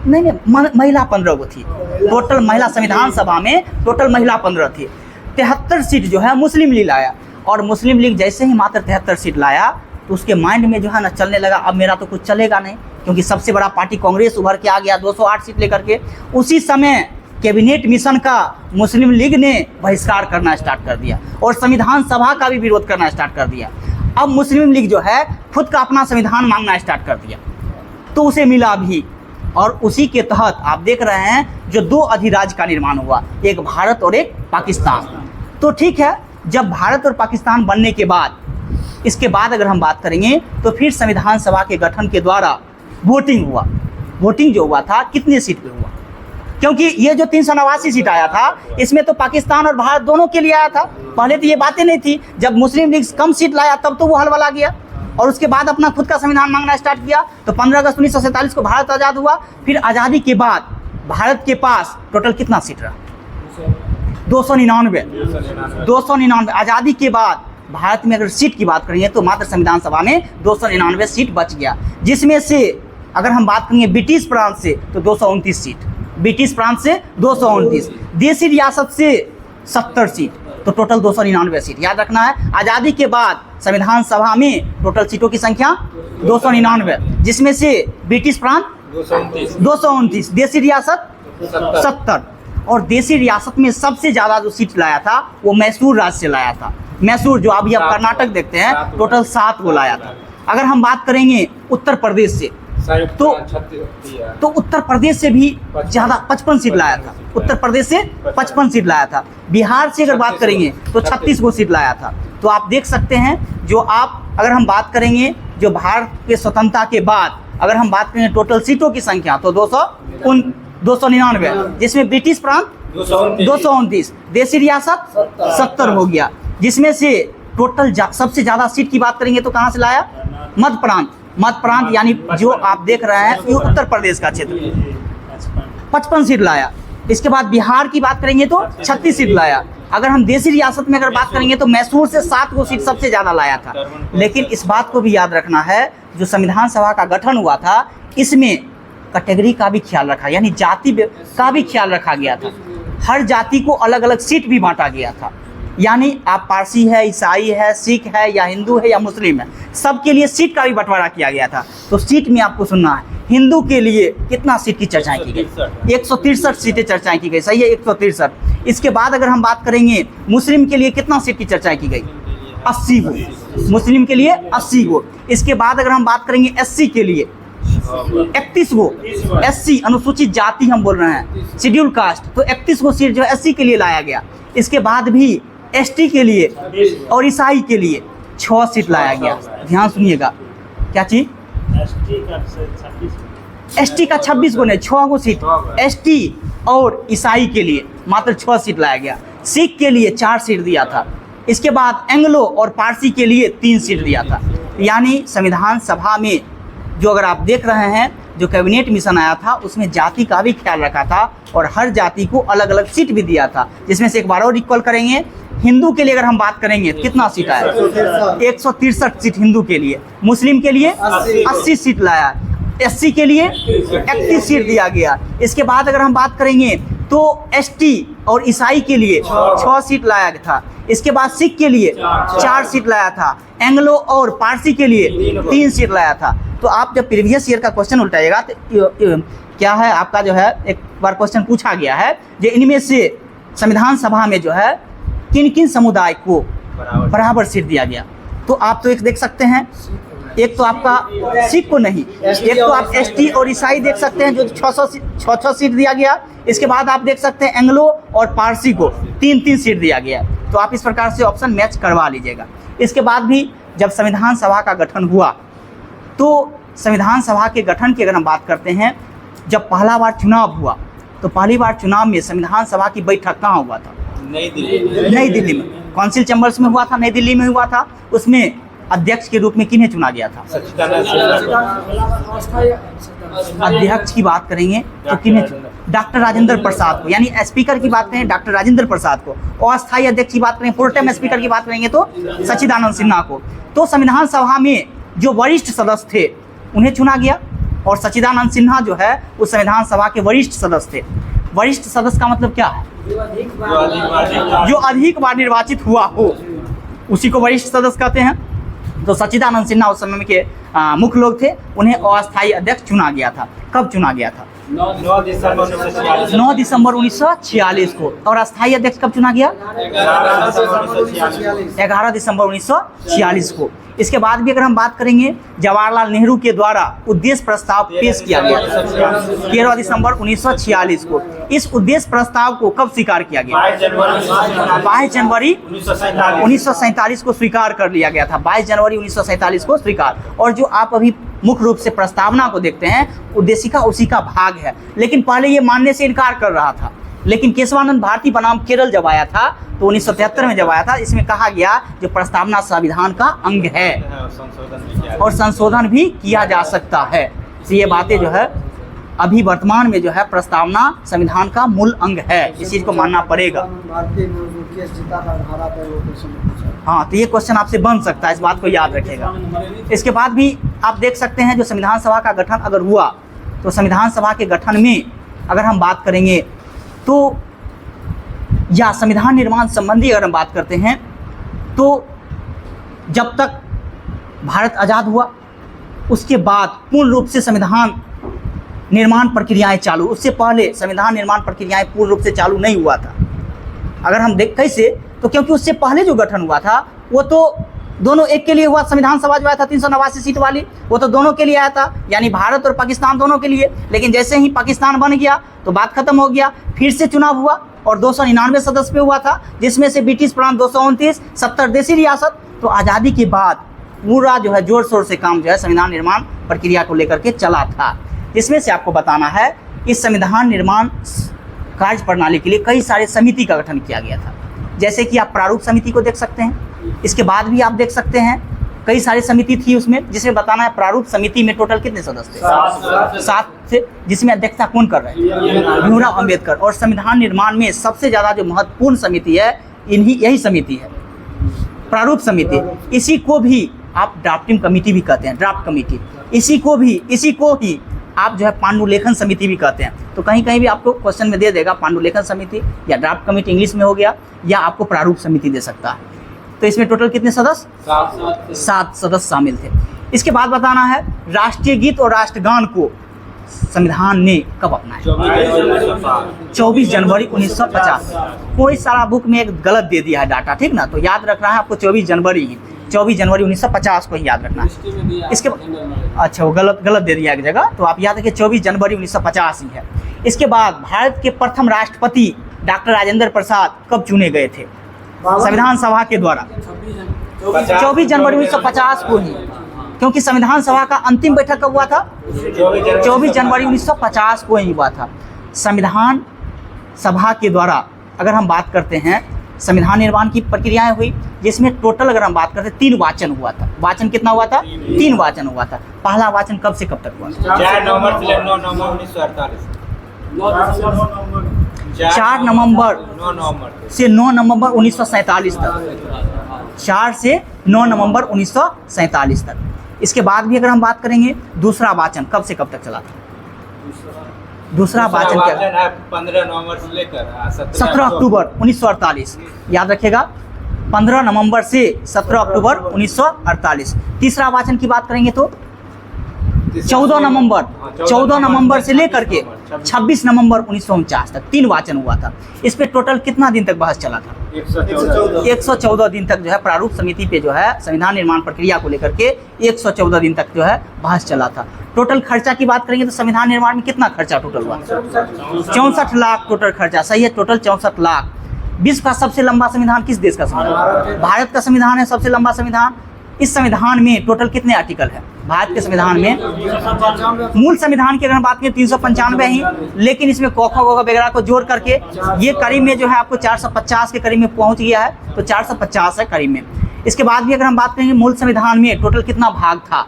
नहीं, महिला 15 गो थी टोटल। महिला संविधान सभा में टोटल महिला 15 थी। 73 सीट जो है मुस्लिम लीग लाया, और मुस्लिम लीग जैसे ही मात्र 73 सीट लाया तो उसके माइंड में जो है ना चलने लगा, अब मेरा तो कुछ चलेगा नहीं, क्योंकि सबसे बड़ा पार्टी कांग्रेस उभर के आ गया 208 सीट लेकर के। उसी समय कैबिनेट मिशन का मुस्लिम लीग ने बहिष्कार करना स्टार्ट कर दिया और संविधान सभा का भी विरोध करना स्टार्ट कर दिया। अब मुस्लिम लीग जो है खुद का अपना संविधान मांगना स्टार्ट कर दिया, तो उसे मिला भी, और उसी के तहत आप देख रहे हैं जो 2 अधिराज्य का निर्माण हुआ, एक भारत और एक पाकिस्तान। तो ठीक है, जब भारत और पाकिस्तान बनने के बाद, इसके बाद अगर हम बात करेंगे तो फिर संविधान सभा के गठन के द्वारा वोटिंग हुआ। वोटिंग जो हुआ था कितने सीट पे हुआ, क्योंकि ये जो 389 सीट आया था इसमें तो पाकिस्तान और भारत दोनों के लिए आया था। पहले तो ये बातें नहीं थी, जब मुस्लिम लीग कम सीट लाया तब तो वो हलवाला गया, और उसके बाद अपना खुद का संविधान मांगना स्टार्ट किया। तो 15 अगस्त 1947 को भारत आज़ाद हुआ। फिर आज़ादी के बाद भारत के पास टोटल कितना सीट रहा? 299। आज़ादी के बाद भारत में अगर सीट की बात करेंगे तो मात्र संविधान सभा में 299 सीट बच गया, जिसमें से अगर हम बात करेंगे ब्रिटिश प्रांत से तो 229 सीट, ब्रिटिश प्रांत से 229, देसी रियासत से 70 सीट, तो टोटल 299 सीट। याद रखना है, आज़ादी के बाद संविधान सभा में टोटल सीटों की संख्या 299, जिसमें से ब्रिटिश प्रांत 229, देसी रियासत 70, और देसी रियासत में सबसे ज़्यादा जो सीट लाया था वो मैसूर राज्य से लाया था। मैसूर जो अभी आप कर्नाटक देखते हैं, टोटल 7 को लाया था। अगर हम बात करेंगे उत्तर प्रदेश से तो उत्तर प्रदेश से भी ज़्यादा 55 सीट लाया था। उत्तर प्रदेश से 55 सीट लाया था। बिहार से अगर बात करेंगे तो 36 को सीट लाया था। तो आप देख सकते हैं, जो आप अगर हम बात करेंगे जो भारत के स्वतंत्रता के बाद अगर हम बात करेंगे टोटल सीटों की संख्या तो 299, जिसमें ब्रिटिश प्रांत 229, देसी रियासत 70 हो गया, जिसमें से टोटल सबसे ज़्यादा सीट की बात करेंगे तो कहाँ से लाया? मध्य प्रांत। मध्य प्रांत यानी जो आप देख रहे हैं ये उत्तर प्रदेश का क्षेत्र, 55 सीट लाया। इसके बाद बिहार की बात करेंगे तो 36 सीट लाया। अगर हम देसी रियासत में अगर बात करेंगे तो मैसूर से 7 को सीट सबसे ज़्यादा लाया था। लेकिन इस बात को भी याद रखना है, जो संविधान सभा का गठन हुआ था इसमें कैटेगरी का भी ख्याल रखा, यानी जाति का भी ख्याल रखा गया था। हर जाति को अलग अलग सीट भी बांटा गया था, यानी आप पारसी है, ईसाई है, सिख है या हिंदू है या मुस्लिम है, सबके लिए सीट का भी बंटवारा किया गया था। तो सीट में आपको सुनना है, हिंदू के लिए कितना सीट की चर्चाएं की गई? 163 सीटें चर्चाएं की गई। सही है, 163। इसके बाद अगर हम बात करेंगे मुस्लिम के लिए कितना सीट की चर्चाएं की गई? 80 गो, मुस्लिम के लिए 80 गो। इसके बाद अगर हम बात करेंगे एससी के लिए 31 गो, एससी अनुसूचित जाति हम बोल रहे हैं, शेड्यूल कास्ट, तो 31 गो सीट जो है एससी के लिए लाया गया। इसके बाद भी एसटी के लिए और ईसाई के लिए 6 सीट लाया गया। ध्यान सुनिएगा, क्या चीज? एसटी का 26 गो नहीं, 6 गो सीट एसटी और ईसाई के लिए मात्र 6 सीट लाया गया। सिख के लिए 4 सीट दिया था। इसके बाद एंग्लो और पारसी के लिए 3 सीट दिया था। यानी संविधान सभा में जो अगर आप देख रहे हैं जो कैबिनेट मिशन आया था उसमें जाति का भी ख्याल रखा था और हर जाति को अलग अलग सीट भी दिया था, जिसमें से एक बार और रिकॉल करेंगे हिंदू के लिए अगर हम बात करेंगे तो कितना सीट आया? 163 सीट हिंदू के लिए, मुस्लिम के लिए 80 सीट लाया, एससी के लिए 31 सीट दिया गया। इसके बाद अगर हम बात करेंगे तो एसटी और ईसाई के लिए 6 सीट लाया था। इसके बाद सिख के लिए 4 सीट लाया था, एंग्लो और पारसी के लिए 3 सीट लाया था। तो आप जब प्रीवियस ईयर का क्वेश्चन उल्टाइएगा तो क्या है आपका जो है एक बार क्वेश्चन पूछा गया है जो इनमें से संविधान सभा में जो है किन किन समुदाय को बराबर सीट दिया गया। तो आप तो एक देख सकते हैं, एक तो आपका सिख को नहीं, एक तो आप एसटी और ईसाई देख सकते हैं जो 600 सीट दिया गया। इसके बाद आप देख सकते हैं एंग्लो और पारसी को 3-3 सीट दिया गया। तो आप इस प्रकार से ऑप्शन मैच करवा लीजिएगा। इसके बाद भी जब संविधान सभा का गठन हुआ तो संविधान सभा के गठन की अगर हम बात करते हैं, जब पहला बार चुनाव हुआ तो पहली बार चुनाव में संविधान सभा की बैठक कहाँ हुआ था? नई दिल्ली में। काउंसिल चैम्बर्स में हुआ था, नई दिल्ली में हुआ था। उसमें अध्यक्ष के रूप में किन्हें चुना गया था? अध्यक्ष की बात करेंगे तो किन्हें? डॉक्टर राजेंद्र प्रसाद को, यानी स्पीकर की बात करें डॉक्टर राजेंद्र प्रसाद को। अस्थायी अध्यक्ष की बात करें, फुल टाइम स्पीकर की बात करेंगे तो सच्चिदानंद सिन्हा को। तो संविधान सभा में जो वरिष्ठ सदस्य थे उन्हें चुना गया और सच्चिदानंद सिन्हा जो है उस संविधान सभा के वरिष्ठ सदस्य थे। वरिष्ठ सदस्य का मतलब क्या है? जो अधिक बार निर्वाचित हुआ हो उसी को वरिष्ठ सदस्य कहते हैं। तो सच्चिदानंद सिन्हा उस समय के मुख्य लोग थे, उन्हें अस्थायी अध्यक्ष चुना गया था। कब चुना गया था? 9 दिसंबर 1946 को। और अस्थायी अध्यक्ष कब चुना गया? 11 दिसंबर 1946 को। इसके बाद भी अगर हम बात करेंगे जवाहरलाल नेहरू के द्वारा उद्देश्य प्रस्ताव पेश किया गया था 13 दिसंबर 1946 को। इस उद्देश्य प्रस्ताव को कब स्वीकार किया गया? 22 जनवरी 1947 को स्वीकार कर लिया गया था। 22 जनवरी 1947 को स्वीकार। और जो आप अभी मुख्य रूप से प्रस्तावना को देखते हैं उद्देशिका उसी का भाग है, लेकिन पहले ये मानने से इनकार कर रहा था। लेकिन केशवानंद भारती बनाम केरल जब आया था तो 1973 में जब आया था, इसमें कहा गया जो प्रस्तावना संविधान का अंग है और संशोधन भी किया जा सकता है। तो ये बातें जो है अभी वर्तमान में जो है प्रस्तावना संविधान का मूल अंग है, इस चीज़ को मानना पड़ेगा। हाँ, तो ये क्वेश्चन आपसे बन सकता है, इस बात को याद रखिएगा। इसके बाद भी आप देख सकते हैं जो संविधान सभा का गठन अगर हुआ तो संविधान सभा के गठन में अगर हम बात करेंगे तो या संविधान निर्माण संबंधी अगर हम बात करते हैं तो जब तक भारत आज़ाद हुआ उसके बाद पूर्ण रूप से संविधान निर्माण प्रक्रियाएं चालू, उससे पहले संविधान निर्माण प्रक्रियाएं पूर्ण रूप से चालू नहीं हुआ था। अगर हम देख कैसे तो क्योंकि उससे पहले जो गठन हुआ था वो तो दोनों एक के लिए हुआ। संविधान सभा जो आया था 389 सीट वाली वो तो दोनों के लिए आया था, यानी भारत और पाकिस्तान दोनों के लिए। लेकिन जैसे ही पाकिस्तान बन गया तो बात खत्म हो गया, फिर से चुनाव हुआ और 299 सदस्य पे हुआ था, जिसमें से ब्रिटिश प्रांत 229, 70 देसी रियासत। तो आज़ादी के बाद पूरा जो है जोर शोर से काम जो है संविधान निर्माण प्रक्रिया को लेकर के चला था। इसमें से आपको बताना है इस संविधान निर्माण कार्य प्रणाली के लिए कई सारे समिति का गठन किया गया था। जैसे कि आप प्रारूप समिति को देख सकते हैं, इसके बाद भी आप देख सकते हैं कई सारी समिति थी उसमें, जिसमें बताना है प्रारूप समिति में टोटल कितने सदस्य थे? 7 थे, जिसमें अध्यक्षता कौन कर रहे हैं? भीमराव अम्बेडकर। और संविधान निर्माण में सबसे ज़्यादा जो महत्वपूर्ण समिति है यही समिति है, प्रारूप समिति। इसी को भी आप ड्राफ्टिंग कमेटी भी कहते हैं, ड्राफ्ट कमेटी। इसी को ही आप जो है पांडुलेखन समिति भी कहते हैं। तो कहीं कहीं भी आपको क्वेश्चन में दे देगा पांडुलेखन समिति या ड्राफ्ट कमेटी, इंग्लिश में हो गया, या आपको प्रारूप समिति दे सकता है। तो इसमें टोटल कितने सदस्य? 7 सदस्य शामिल थे। इसके बाद बताना है राष्ट्रीय गीत और राष्ट्रगान को संविधान ने कब अपनाया? 24 जनवरी 1950। कोई सारा बुक में एक गलत दे दिया है डाटा, ठीक ना, तो याद रखना है आपको 24 जनवरी 1950 को ही याद रखना है। इसके अच्छा वो गलत दे दिया एक जगह, तो आप याद रखिए 24 जनवरी 1950 ही है। इसके बाद भारत के प्रथम राष्ट्रपति डॉक्टर राजेंद्र प्रसाद कब चुने गए थे संविधान सभा के द्वारा? 24 जनवरी 1950 को ही, क्योंकि संविधान सभा का अंतिम बैठक कब हुआ था? 24 जनवरी 1950 को ही हुआ था। संविधान सभा के द्वारा अगर हम बात करते हैं संविधान निर्माण की प्रक्रियाएं हुई जिसमें टोटल अगर हम बात करते 3 वाचन हुआ था। वाचन कितना हुआ था? 3 वाचन हुआ था। पहला वाचन कब से कब तक हुआ? 4 नवंबर से 9 नवंबर 1948। 4 नवंबर 9 नवंबर से 9 नवंबर 1947 तक। 4 से 9 नवंबर 1947 तक। इसके बाद भी अगर हम बात करेंगे दूसरा वाचन कब से कब तक चला था? दूसरा वाचन क्या? है 15 नवंबर से लेकर 17 अक्टूबर 1948। याद रखिएगा, 15 नवंबर से 17 अक्टूबर 1948। तीसरा वाचन की बात करेंगे तो 14 नवंबर से लेकर के 26 नवंबर 1949 तक 3 वाचन हुआ था। इस पे टोटल कितना दिन तक बहस चला था? 114 दिन तक जो है प्रारूप समिति पे जो है संविधान निर्माण प्रक्रिया को लेकर के 114 दिन तक जो है बहस चला था। टोटल खर्चा की बात करेंगे तो संविधान निर्माण में कितना खर्चा टोटल हुआ? 64 लाख टोटल खर्चा। सही है, टोटल 64 लाख। विश्व का सबसे लंबा संविधान किस देश का संविधान? भारत का संविधान है सबसे लंबा संविधान। इस संविधान में टोटल कितने आर्टिकल है भारत के संविधान में? मूल संविधान की अगर बात करें 395 ही, लेकिन इसमें कोखा वगैरह को जोड़ करके ये करीब में जो है आपको 450 के करीब में पहुंच गया है, तो 450 है करीब में। इसके बाद भी अगर हम बात करेंगे मूल संविधान में टोटल कितना भाग था?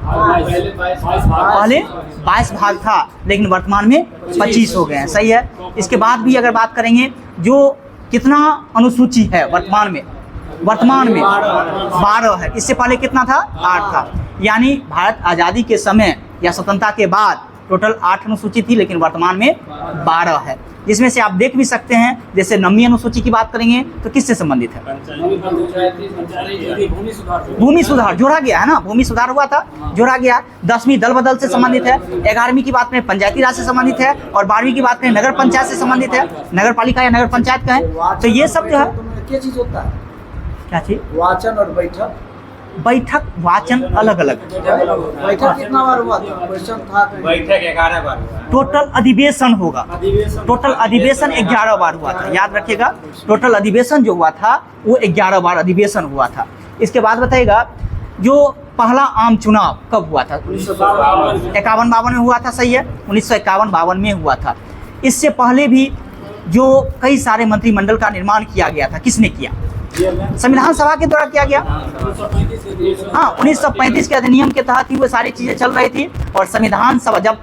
पहले 22 भाग था, लेकिन वर्तमान में 25 हो गए हैं। सही है। इसके बाद भी अगर बात करेंगे जो कितना अनुसूची है वर्तमान में 12 है। इससे पहले कितना था? 8 था। यानी भारत आज़ादी के समय या स्वतंत्रता के बाद टोटल 8 अनुसूची थी, लेकिन वर्तमान में 12 है। जिसमें से आप देख भी सकते हैं, जैसे 9वीं अनुसूची की बात करेंगे तो किससे संबंधित है? भूमि सुधार जोड़ा गया है ना, भूमि सुधार हुआ था, जोड़ा गया। 10वीं दल बदल से संबंधित है। 11वीं की बात करें पंचायती राज से संबंधित है, और 12वीं की बात करें नगर पंचायत से संबंधित है, नगर पालिका या नगर पंचायत का है। तो ये सब जो है क्या चीज होता है? क्या चीज? वाचन और बैठक। बैठक वाचन अलग अलग। बैठक कितना बार हुआ था? क्वेश्चन था। बैठक 11 बार हुआ। टोटल अधिवेशन होगा, टोटल अधिवेशन 11 बार हुआ था। याद रखिएगा, टोटल अधिवेशन जो हुआ था वो 11 बार अधिवेशन हुआ था। इसके बाद बताइएगा जो पहला आम चुनाव कब हुआ था? 51-52 में हुआ था। सही है, 1951-52 में हुआ था। इससे पहले भी जो कई सारे मंत्रिमंडल का निर्माण किया गया था, किसने किया? संविधान सभा के द्वारा किया गया। हाँ, 1935 के अधिनियम के तहत ही वो सारी चीजें चल रही थी। और संविधान सभा जब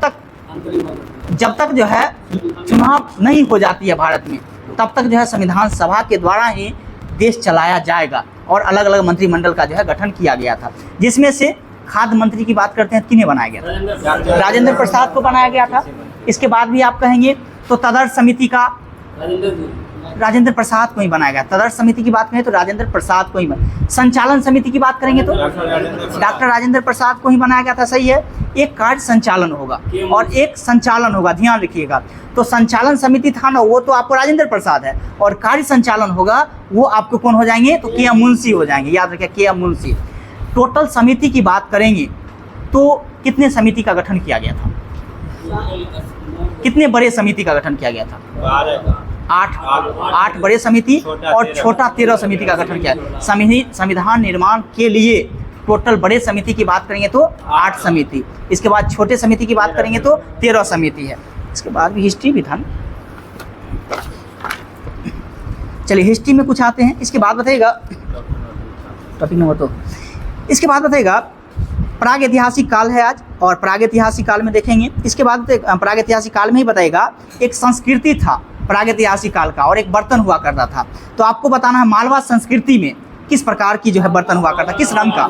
तक जो है चुनाव नहीं हो जाती है भारत में, तब तक जो है संविधान सभा के द्वारा ही देश चलाया जाएगा। और अलग अलग मंत्रिमंडल का जो है गठन किया गया था, जिसमें से खाद्य मंत्री की बात करते हैं, किन्हें बनाया गया था? राजेंद्र प्रसाद को बनाया गया था। इसके बाद भी आप कहेंगे तो तदर्थ समिति का राजेंद्र प्रसाद को ही बनाया गया। तदर्थ समिति की बात करें तो राजेंद्र प्रसाद को ही संचालन समिति की बात करेंगे तो डॉक्टर राजेंद्र प्रसाद को ही बनाया गया था। सही है। एक कार्य संचालन होगा और एक संचालन होगा, ध्यान रखिएगा। तो संचालन समिति था ना, वो तो आपको राजेंद्र प्रसाद है, और कार्य संचालन होगा वो आपको कौन हो जाएंगे? तो के एम मुंशी हो जाएंगे। याद रखिए, के एम मुंशी। टोटल समिति की बात करेंगे तो कितने समिति का गठन किया गया था? कितने बड़े समिति का गठन किया गया था? 8 बड़े समिति और छोटा 13 समिति का गठन किया। संविधान निर्माण के लिए टोटल बड़े समिति की बात करेंगे तो 8 समिति, इसके बाद छोटे समिति की बात करेंगे तो 13 समिति है। इसके बाद भी हिस्ट्री भी था ना। चलिए हिस्ट्री में कुछ आते हैं। इसके बाद बताइएगा टॉपिक नंबर 2। इसके बाद बताइएगा प्रागैतिहासिक काल है आज, और प्रागैतिहासिक काल में देखेंगे। इसके बाद प्रागैतिहासिक काल में ही बताइएगा एक संस्कृति था प्रागैतिहासिक काल का, और एक बर्तन हुआ करता था। तो आपको बताना है मालवा संस्कृति में किस प्रकार की जो है बर्तन हुआ करता, किस रंग का?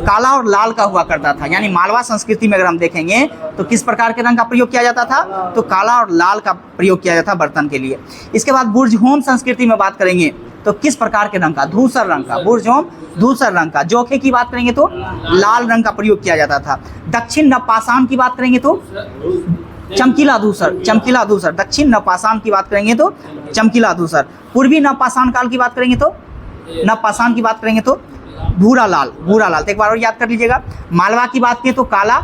काला और लाल का हुआ करता था। यानी मालवा संस्कृति में अगर हम देखेंगे तो किस प्रकार के रंग का प्रयोग किया जाता था? तो काला और लाल का प्रयोग किया जाता था बर्तन के लिए। इसके बाद बुर्जहोम संस्कृति में बात करेंगे तो किस प्रकार के रंग का? धूसर रंग का। बुर्जहोम धूसर रंग का। जोखे की बात करेंगे तो लाल रंग का प्रयोग किया जाता था। दक्षिण नवपाषाण की बात करेंगे तो चमकीला धूसर। दक्षिण नवपाषाण की बात करेंगे तो चमकीला धूसर। पूर्वी नवपाषाण काल की बात करेंगे तो भूरा लाल। तो एक बार और याद कर लीजिएगा। मालवा की बात किए तो काला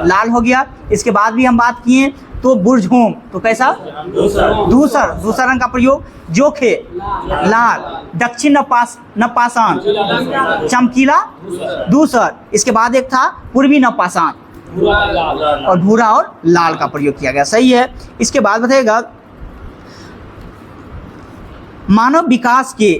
लाल हो गया। इसके बाद भी हम बात किए तो बुर्जहोम तो कैसा? धूसर रंग का प्रयोग। जोखे लाल। दक्षिण नवपाषाण चमकीला धूसर। इसके बाद एक था पूर्वी नवपाषाण, और भूरा और लाल का प्रयोग किया गया। सही है। इसके बाद बताइएगा मानव विकास के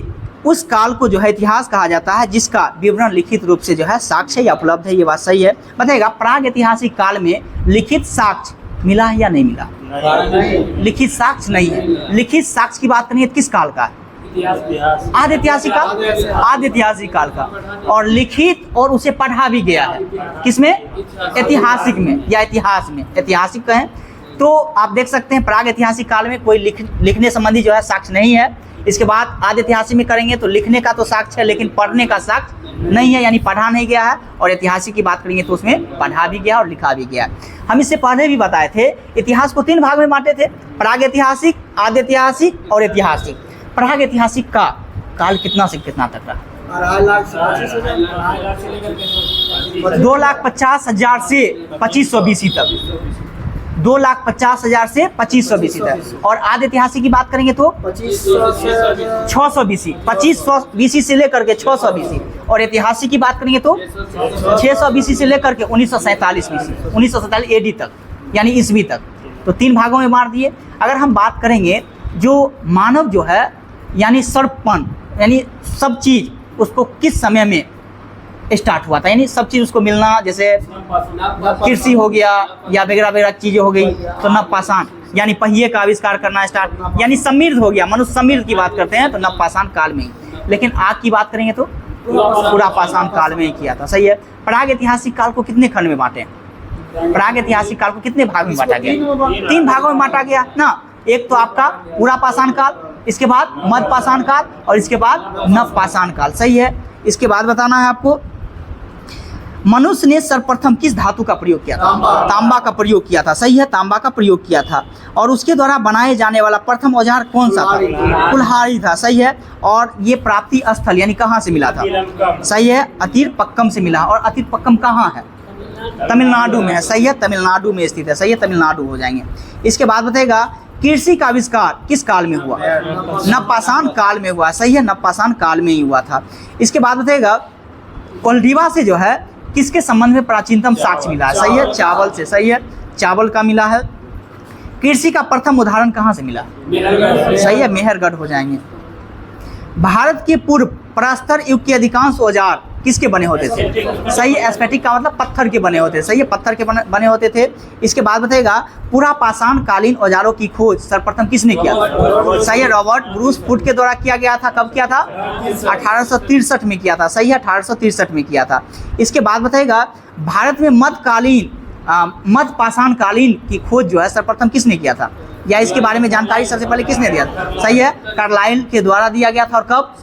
उस काल को जो है इतिहास कहा जाता है जिसका विवरण लिखित रूप से जो है साक्ष्य या उपलब्ध है। ये बात सही है। बताइएगा प्राग ऐतिहासिक काल में लिखित साक्ष्य मिला है या नहीं मिला? लिखित साक्ष्य नहीं है। लिखित साक्ष्य की बात करेंगे किस काल का? आदि ऐतिहासिक काल, आदि ऐतिहासिक काल का। और लिखित और उसे पढ़ा भी गया है किसमें? ऐतिहासिक में या इतिहास में, ऐतिहासिक कहें तो आप देख सकते हैं प्राग ऐतिहासिक काल में कोई लिखने संबंधी जो है साक्ष्य नहीं है। इसके बाद आदि ऐतिहासिक में करेंगे तो लिखने का तो साक्ष्य है लेकिन पढ़ने का साक्ष्य नहीं है, यानी पढ़ा नहीं गया है। और ऐतिहासिक की बात करेंगे तो उसमें पढ़ा भी गया और लिखा भी गया। हम इससे पहले भी बताए थे इतिहास को 3 भाग में बांटे थे, प्राग ऐतिहासिक, आदि ऐतिहासिक और ऐतिहासिक। प्राग ऐतिहासिक का काल कितना से कितना तक रहा? 2.5 लाख से 2,50,000 से 2500 BC तक, 2,50,000 से 2500 BC तक। और आदि ऐतिहासिक की बात करेंगे तो 600 BC, 2500 BC से लेकर के 600 BC। और ऐतिहासिक की बात करेंगे तो 600 BC से लेकर के 1947 BC, 1947 AD तक, यानी ईस्वी तक। तो 3 भागों में बांट दिए। अगर हम बात करेंगे जो मानव जो है यानी सर्वपन, यानी सब चीज़ उसको किस समय में स्टार्ट हुआ था, यानी सब चीज़ उसको मिलना, जैसे कृषि हो गया या वगैरह वगैरह चीज़ें हो गई, तो नवपाषाण यानी पहिए का आविष्कार करना स्टार्ट, यानी समृद्ध हो गया, मनुष्य समृद्ध की बात करते हैं तो नवपाषाण काल में ही। लेकिन आग की बात करेंगे तो पुरापाषाण काल में ही किया था। सही है। प्राग ऐतिहासिक काल को कितने खंड में बांटे? प्राग ऐतिहासिक काल को कितने भाग में बांटा गया? 3 भागों में बांटा गया ना। एक तो आपका पुरापाषाण काल, इसके बाद मध्यपाषाण काल और इसके बाद नवपाषाण काल। सही है। इसके बाद बताना है आपको मनुष्य ने सर्वप्रथम किस धातु का प्रयोग किया था? तांबा का प्रयोग किया था। सही है, तांबा का प्रयोग किया था। और उसके द्वारा बनाए जाने वाला प्रथम औजार कौन सा था? कुल्हाड़ी था। सही है। और ये प्राप्ति स्थल यानी कहाँ से मिला था? सही है, अतिरपक्कम से मिला। और अतिरपक्कम कहाँ है? तमिलनाडु में है। सही है, तमिलनाडु में स्थित है। सही है, तमिलनाडु हो जाएंगे। इसके बाद बताएगा कृषि का आविष्कार किस काल में हुआ? नवपाषाण काल में हुआ। सही है, नवपाषाण काल में ही हुआ था। इसके बाद बताएगा कोल्डिवा से जो है किसके संबंध में प्राचीनतम साक्ष्य मिला है? सही है, चावल से। सही है, चावल का मिला है। कृषि का प्रथम उदाहरण कहाँ से मिला? सही है, मेहरगढ़ हो जाएंगे। भारत के पूर्व प्रस्तर युग के अधिकांश औजार किसके बने होते थे? सही है, एस्फेटिक का मतलब पत्थर के बने होते। सही है, पत्थर के बने होते थे। इसके बाद बताएगा पुरापाषाण कालीन औजारों की खोज सर्वप्रथम किसने किया था? सही है, रॉबर्ट ब्रूस फुट के द्वारा किया गया था। कब किया था? 1863 में किया था। सही है, 1863 में किया था। इसके बाद बताएगा भारत में मध्यपाषाण कालीन की खोज जो है सर्वप्रथम किसने किया था, या इसके बारे में जानकारी सबसे पहले किसने दिया था? सही है, कार्लाइल के द्वारा दिया गया था। और कब?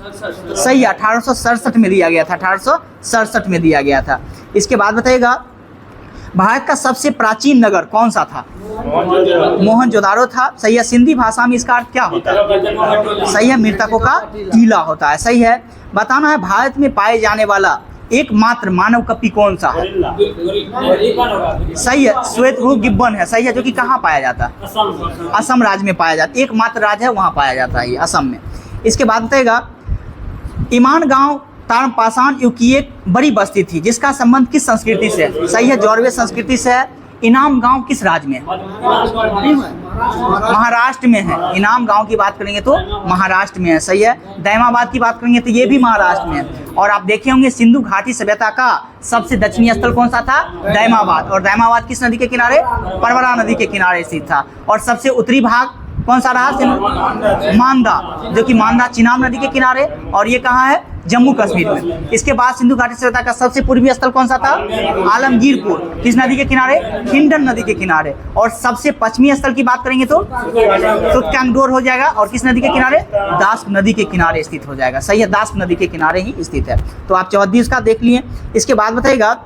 सही है, 1867 में दिया गया था। 1867 में दिया गया था। इसके बाद बताइएगा भारत का सबसे प्राचीन नगर कौन सा था? मोहनजोदारो था। सही है, सिंधी भाषा में इसका अर्थ क्या होता है? सही है, मृतकों का टीला होता है। सही है। बताना है भारत में पाए जाने वाला एकमात्र मानव कपि कौन सा है? सही है, श्वेतरूप गिब्बन है। सही है, जो कि कहाँ पाया जाता है? असम राज्य में पाया जाता है। एकमात्र राज्य है वहाँ पाया जाता है, ये असम में। इसके बाद बताएगा ईमान गांव ताम्रपाषाण युग की एक बड़ी बस्ती थी जिसका संबंध किस संस्कृति से है? सही है, जौरवे संस्कृति से है। इनाम गांव किस राज्य में है? महाराष्ट्र में है। इनाम गांव की बात करेंगे तो महाराष्ट्र में है। सही है। दैमाबाद की बात करेंगे तो ये भी महाराष्ट्र में है। और आप देखे होंगे सिंधु घाटी सभ्यता का सबसे दक्षिणी स्थल कौन सा था? दैमाबाद। और दैमाबाद किस नदी के किनारे? परवरा नदी के किनारे स्थित था। और सबसे उत्तरी भाग कौन सा रहा? मांदा, जो कि मांदा चिनाब नदी के किनारे। और ये कहाँ है? जम्मू कश्मीर में। इसके बाद सिंधु घाटी सभ्यता का सबसे पूर्वी स्थल कौन सा था? आलमगीरपुर। किस नदी के किनारे? हिंडन नदी के किनारे। और सबसे पश्चिमी स्थल की बात करेंगे तो कैंगडोर हो जाएगा। और किस नदी के किनारे? दास्क नदी के किनारे स्थित हो जाएगा। सही है, दास्क नदी के किनारे ही स्थित है। तो आप चौहद्दी इसका देख लिए। इसके बाद बताइएगा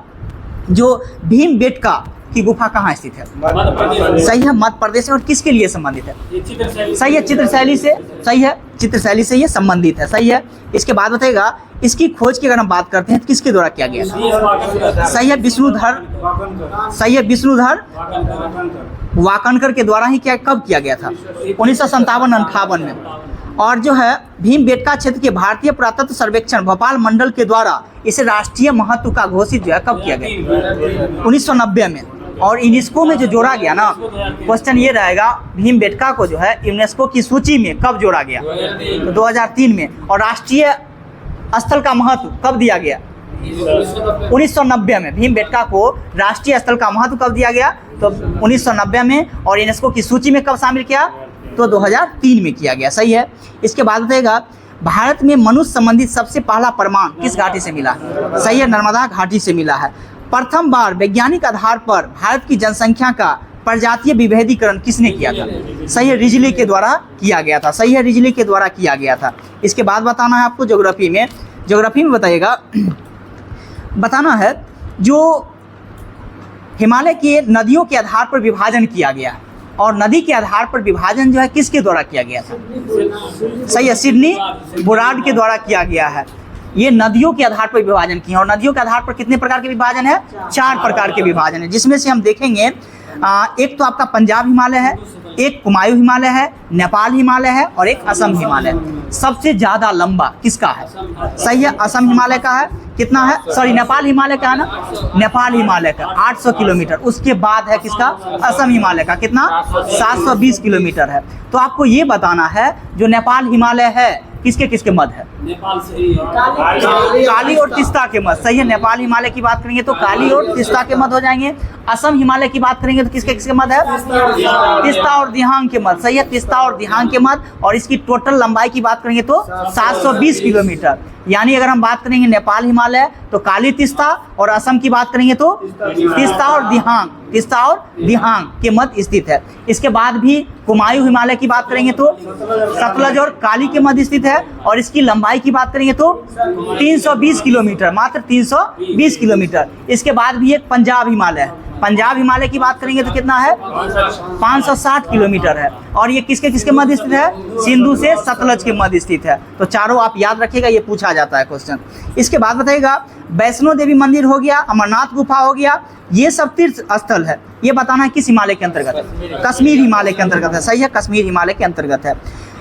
जो भीमबेटका की गुफा कहाँ स्थित है? सही है, मध्य प्रदेश में। और किसके लिए संबंधित है? सही है, चित्रशैली से। सही है, चित्रशैली से ये संबंधित है। सही है। इसके बाद बताइएगा इसकी खोज की अगर हम बात करते हैं तो किसके द्वारा किया गया था? सही है, विष्णुधर। सही है, विष्णुधर वाकनकर के द्वारा ही कब किया गया था? 1957-58 में। और जो है भीमबेटका क्षेत्र के भारतीय पुरातत्व सर्वेक्षण भोपाल मंडल के द्वारा इसे राष्ट्रीय महत्व का घोषित जो है कब किया गया? 1990 में। और यूनेस्को में जो जोड़ा गया ना, क्वेश्चन ये रहेगा भीमबेटका को जो है यूनेस्को की सूची में कब जोड़ा गया? तो 2003 में। और राष्ट्रीय स्थल का महत्व कब दिया गया? 1990 में भीमबेटका को राष्ट्रीय स्थल का महत्व कब दिया गया? तो 1990 में। और यूनेस्को की सूची में कब शामिल किया? तो 2003 में किया गया। सही है। इसके बाद बताएगा भारत में मनुष्य संबंधित सबसे पहला प्रमाण किस घाटी से मिला? सही है, नर्मदा घाटी से मिला है। प्रथम बार वैज्ञानिक आधार पर भारत की जनसंख्या का प्रजातीय विभेदीकरण किसने किया था? सही है, रिजली के द्वारा किया गया था। सही है, रिजली के द्वारा किया गया था। इसके बाद बताना है आपको ज्योग्राफी में बताइएगा, बताना है जो हिमालय के नदियों के आधार पर विभाजन किया गया, और नदी के आधार पर विभाजन जो है किसके द्वारा किया गया था? सही है, सिडनी बुराड के द्वारा किया गया है। ये नदियों के आधार पर विभाजन किए, और नदियों के आधार पर कितने प्रकार के विभाजन है? 4 प्रकार के विभाजन है, जिसमें से हम देखेंगे एक तो आपका पंजाब हिमालय है, एक कुमायूं हिमालय है, नेपाल हिमालय है, और एक असम हिमालय। सबसे ज़्यादा लंबा किसका है? सही है, असम हिमालय का है। कितना है? सॉरी, नेपाल हिमालय का है ना, नेपाल हिमालय का 800 किलोमीटर। उसके बाद है किसका? असम हिमालय का। कितना? 720 किलोमीटर है। तो आपको ये बताना है जो नेपाल हिमालय है किसके किसके मध्य है? नेपाल से काली और तिस्ता के मध्य। सही है, नेपाल हिमालय की बात करेंगे तो काली और तिस्ता के मध्य हो जाएंगे। असम हिमालय की बात करेंगे तो किसके किसके मध्य है? तिस्ता और दिहांग के मध्य। सही है, तिस्ता और दिहांग के मध्य। और इसकी टोटल लंबाई की बात करेंगे तो 720 किलोमीटर। यानी अगर हम बात करेंगे नेपाल हिमालय तो काली तिस्ता, और असम की बात करेंगे तो तिस्ता और दिहांग के मध्य स्थित है। इसके बाद भी कुमायूं हिमालय की बात करेंगे तो सतलज और काली के मध्य स्थित है, और इसकी लंबाई की बात करेंगे तो 320 किलोमीटर, मात्र 320 किलोमीटर। इसके बाद भी एक पंजाब हिमालय है। पंजाब हिमालय की बात करेंगे तो कितना है? 560 किलोमीटर है। और ये किसके किसके मध्य स्थित है? सिंधु से सतलज के मध्य स्थित है। तो चारों आप याद रखिएगा, ये पूछा जाता है क्वेश्चन। इसके बाद बताइएगा वैष्णो देवी मंदिर हो गया, अमरनाथ गुफा हो गया, ये सब तीर्थ स्थल है। ये बताना है किस हिमालय के अंतर्गत है? कश्मीर हिमालय के अंतर्गत है। सही है, कश्मीर हिमालय के अंतर्गत है।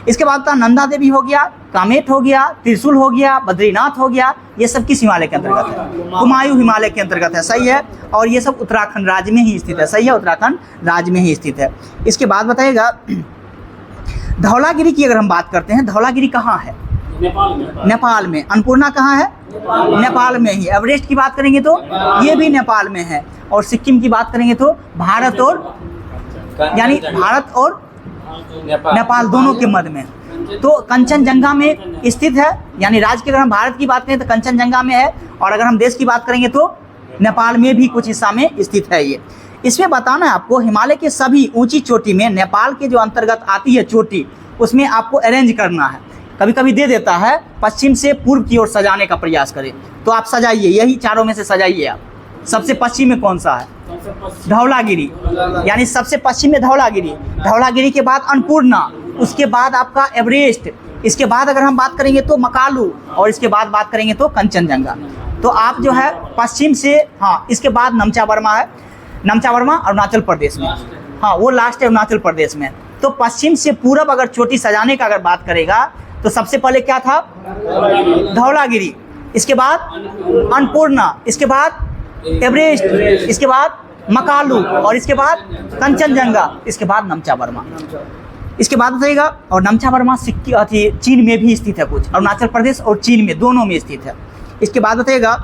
इसके बाद नंदा देवी हो गया, कामेट हो गया, त्रिशूल हो गया, बद्रीनाथ हो गया, ये सब किस हिमालय के अंतर्गत है? कुमायूं हिमालय के अंतर्गत है। सही है, और ये सब उत्तराखंड राज्य में ही स्थित है। सही है, उत्तराखंड राज्य में ही स्थित है। इसके बाद बताइएगा धौलागिरी की अगर हम बात करते हैं, धौलागिरी कहाँ है? नेपाल में। अन्नपूर्णा कहाँ है? नेपाल में ही। एवरेस्ट की बात करेंगे तो ये भी नेपाल में है। और सिक्किम की बात करेंगे तो भारत और यानी भारत और नेपाल दोनों के मध्य में। तो कंचनजंगा में स्थित है, यानी राज्य की अगर हम भारत की बात करें तो कंचनजंगा में है, और अगर हम देश की बात करेंगे तो नेपाल में भी कुछ हिस्सा में स्थित है ये। इसमें बताना है आपको हिमालय के सभी ऊंची चोटी में नेपाल के जो अंतर्गत आती है चोटी, उसमें आपको अरेंज करना है। कभी कभी दे देता है पश्चिम से पूर्व की ओर सजाने का प्रयास करें, तो आप सजाइए, यही चारों में से सजाइए आप। सबसे पश्चिम में कौन सा है? धौलागिरी, यानी सबसे पश्चिम में धौलागिरी। धौलागिरी के बाद अन्नपूर्णा, उसके बाद आपका एवरेस्ट, इसके बाद अगर हम बात करेंगे तो मकालू, और इसके बाद बात करेंगे तो कंचनजंगा। तो आप जो है पश्चिम से, हाँ, इसके बाद नमचा वर्मा है। नमचा वर्मा अरुणाचल प्रदेश में, हाँ, वो लास्ट है अरुणाचल प्रदेश में। तो पश्चिम से पूरब अगर चोटी सजाने का अगर बात करेगा तो सबसे पहले क्या था? धौलागिरी, इसके बाद अन्नपूर्णा, इसके बाद एवरेस्ट, इसके बाद मकालू, और इसके बाद कंचनजंगा, इसके बाद नमचा वर्मा। इसके बाद बताइएगा, और नमचा वर्मा चीन में भी स्थित है, कुछ अरुणाचल प्रदेश और चीन में दोनों में स्थित है। इसके बाद बताइएगा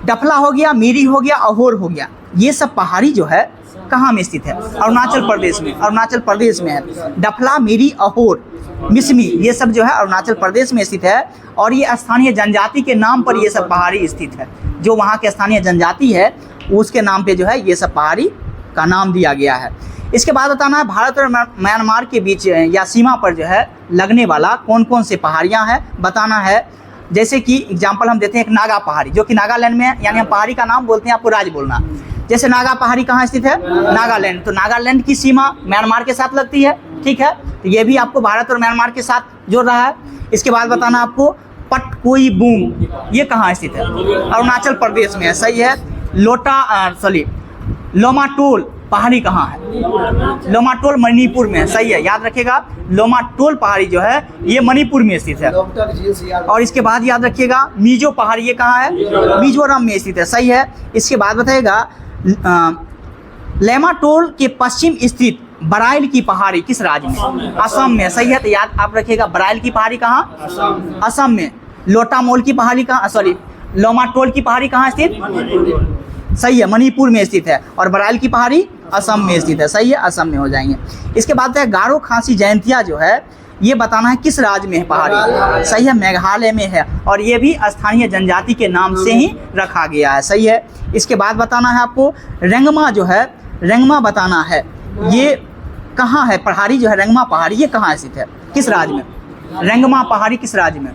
डफला हो गया, मीरी हो गया, अहोर हो गया, ये सब पहाड़ी जो है कहाँ में स्थित है? अरुणाचल प्रदेश में। अरुणाचल प्रदेश में है। डफला, मीरी, अहोर, मिसमी, ये सब जो है अरुणाचल प्रदेश में स्थित है। और ये स्थानीय जनजाति के नाम पर ये सब पहाड़ी स्थित है। जो वहाँ के स्थानीय जनजाति है उसके नाम पे जो है ये सब पहाड़ी का नाम दिया गया है। इसके बाद बताना है भारत और म्यांमार के बीच या सीमा पर जो है लगने वाला कौन कौन से पहाड़ियाँ हैं बताना है। जैसे कि एग्जाम्पल हम देते हैं एक नागा पहाड़ी, जो कि नागालैंड में है, यानी हम पहाड़ी का नाम बोलते हैं, आपको राज्य बोलना। जैसे नागा पहाड़ी कहाँ स्थित है? नागालैंड। तो नागालैंड की सीमा म्यांमार के साथ लगती है, ठीक है, तो ये भी आपको भारत और म्यांमार के साथ जोड़ रहा है। इसके बाद बताना आपको पटकोई-बूम, ये कहाँ स्थित है? अरुणाचल प्रदेश में है। सही है। लोमाटोल पहाड़ी कहाँ है? लोमाटोल मणिपुर में है। सही है, याद रखिएगा, लोमाटोल पहाड़ी जो है ये मणिपुर में स्थित है। और इसके बाद याद रखिएगा मिजो पहाड़ी, ये कहाँ है? मिजोरम में स्थित है। सही है। इसके बाद बताइएगा लेमाटोल के पश्चिम स्थित बराइल की पहाड़ी किस राज्य में? असम में। सही है, तो याद आप रखिएगा बराइल की पहाड़ी कहाँ? असम में। लोटामोल की पहाड़ी कहाँ, सॉरी लोमाटोल की पहाड़ी कहाँ स्थित? सही है, मणिपुर में स्थित है। और बराइल की पहाड़ी असम में स्थित है। सही है, असम में हो जाएंगे। इसके बाद है गारो खासी जयंतिया जो है ये बताना है किस राज्य में है पहाड़ी? सही है, मेघालय में है। और ये भी स्थानीय जनजाति के नाम से ही रखा गया है। सही है। इसके बाद बताना है आपको रेंगमा जो है, रेंगमा बताना है ये कहाँ है पहाड़ी जो है, रेंगमा पहाड़ी ये कहाँ स्थित है, किस राज्य में? रेंगमा पहाड़ी किस राज्य में?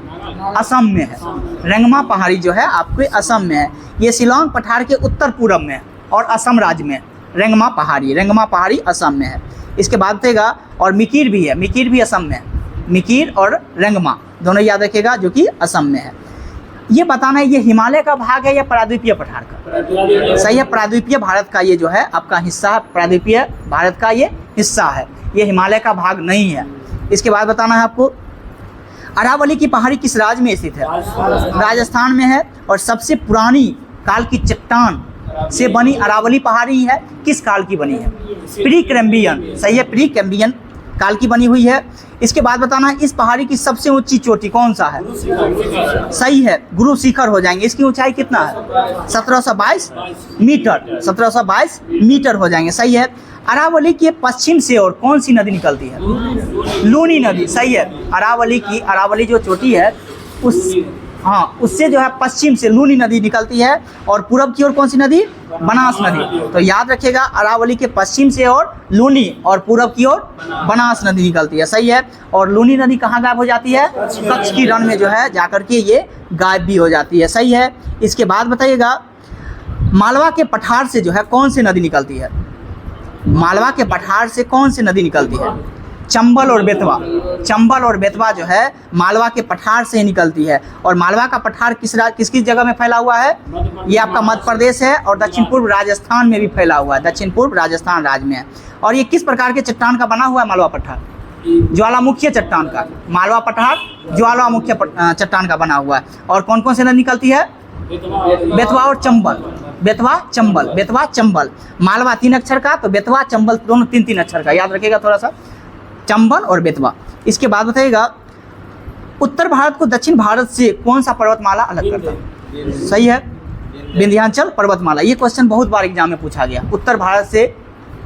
असम में है। रेंगमा पहाड़ी जो है आपके असम में है। ये शिलांग पठार के उत्तर पूर्व में है और असम राज्य में रेंगमा पहाड़ी असम में है। इसके बाद देगा और मिकीर भी है, मिकीर भी असम में है। मिकीर और रेंगमा दोनों याद रखिएगा जो कि असम में है। ये बताना है ये हिमालय का भाग है या प्रायद्वीपीय पठार का? सही है, प्रायद्वीपीय भारत का ये जो है आपका हिस्सा, प्रायद्वीपीय भारत का ये हिस्सा है, ये हिमालय का भाग नहीं है। इसके बाद बताना है आपको अरावली की पहाड़ी किस राज्य में स्थित है? राजस्थान में है। और सबसे पुरानी काल की चट्टान से बनी अरावली पहाड़ी है, किस काल की बनी है? Pre Cambrian. सही है, प्री कैम्ब्रियन काल की बनी हुई है। इसके बाद बताना है इस पहाड़ी की सबसे ऊंची चोटी कौन सा है? सही है, गुरु शिखर हो जाएंगे। इसकी ऊंचाई कितना है? 1722 मीटर, 1722 मीटर हो जाएंगे। सही है। अरावली के पश्चिम से और कौन सी नदी निकलती है? लूनी नदी। सही है, अरावली जो चोटी है उस उससे जो है पश्चिम से लूनी नदी निकलती है और पूरब की ओर कौन सी नदी? बनास नदी। तो याद रखिएगा अरावली के पश्चिम से और लूनी और पूरब की ओर बनास नदी निकलती है। सही है। और लूनी नदी कहाँ गायब हो जाती है? कच्छ की रण में जो है जाकर के ये गायब भी हो जाती है। सही है। इसके बाद बताइएगा मालवा के पठार से जो है कौन सी नदी निकलती है? मालवा के पठार से कौन सी नदी निकलती है? चंबल और बेतवा। चंबल और बेतवा जो है मालवा के पठार से ही निकलती है। और मालवा का पठार किस जगह में फैला हुआ है? ये आपका मध्य प्रदेश है और दक्षिण पूर्व राजस्थान में भी फैला हुआ है, दक्षिण पूर्व राजस्थान राज्य में है। और ये किस प्रकार के चट्टान का बना हुआ है मालवा पठार? ज्वालामुखीय चट्टान का। मालवा पठार ज्वालामुखीय चट्टान का बना हुआ है। और कौन कौन सी नदी निकलती है? बेतवा और चंबल। बेतवा चंबल, बेतवा चंबल। मालवा 3 अक्षर का, तो बेतवा चंबल दोनों 3 अक्षर का, याद रखिएगा थोड़ा सा, चंबल और बेतवा। इसके बाद बताइएगा उत्तर भारत को दक्षिण भारत से कौन सा पर्वतमाला अलग करता है? सही है, विंध्याचल पर्वतमाला। ये क्वेश्चन बहुत बार एग्जाम में पूछा गया। उत्तर भारत से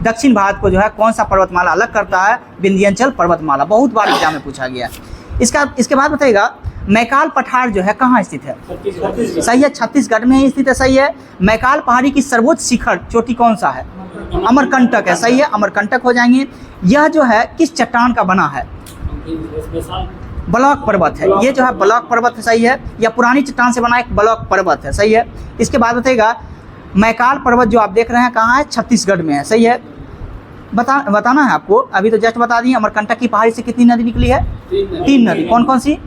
दक्षिण भारत को जो है कौन सा पर्वतमाला अलग करता है? विंध्याचल पर्वतमाला, बहुत बार एग्जाम में पूछा गया। इसके बाद बताइएगा मैकाल पठार जो है कहाँ स्थित है? सही है, छत्तीसगढ़ में ही स्थित है। सही है। मैकाल पहाड़ी की सर्वोच्च शिखर चोटी कौन सा है? अमरकंटक है। सही है, अमरकंटक हो जाएंगे। यह जो है किस चट्टान का बना है? ब्लॉक पर्वत है। ये जो है ब्लॉक पर्वत है। सही है, यह पुरानी चट्टान से बना एक ब्लॉक पर्वत है। सही है। इसके बाद बताइएगा मैकाल पर्वत जो आप देख रहे हैं कहाँ है? छत्तीसगढ़ में है। सही है। बताना है आपको, अभी तो जस्ट बता दिए। अमरकंटक की पहाड़ी से कितनी नदी निकली है? 3 नदी। कौन कौन सी?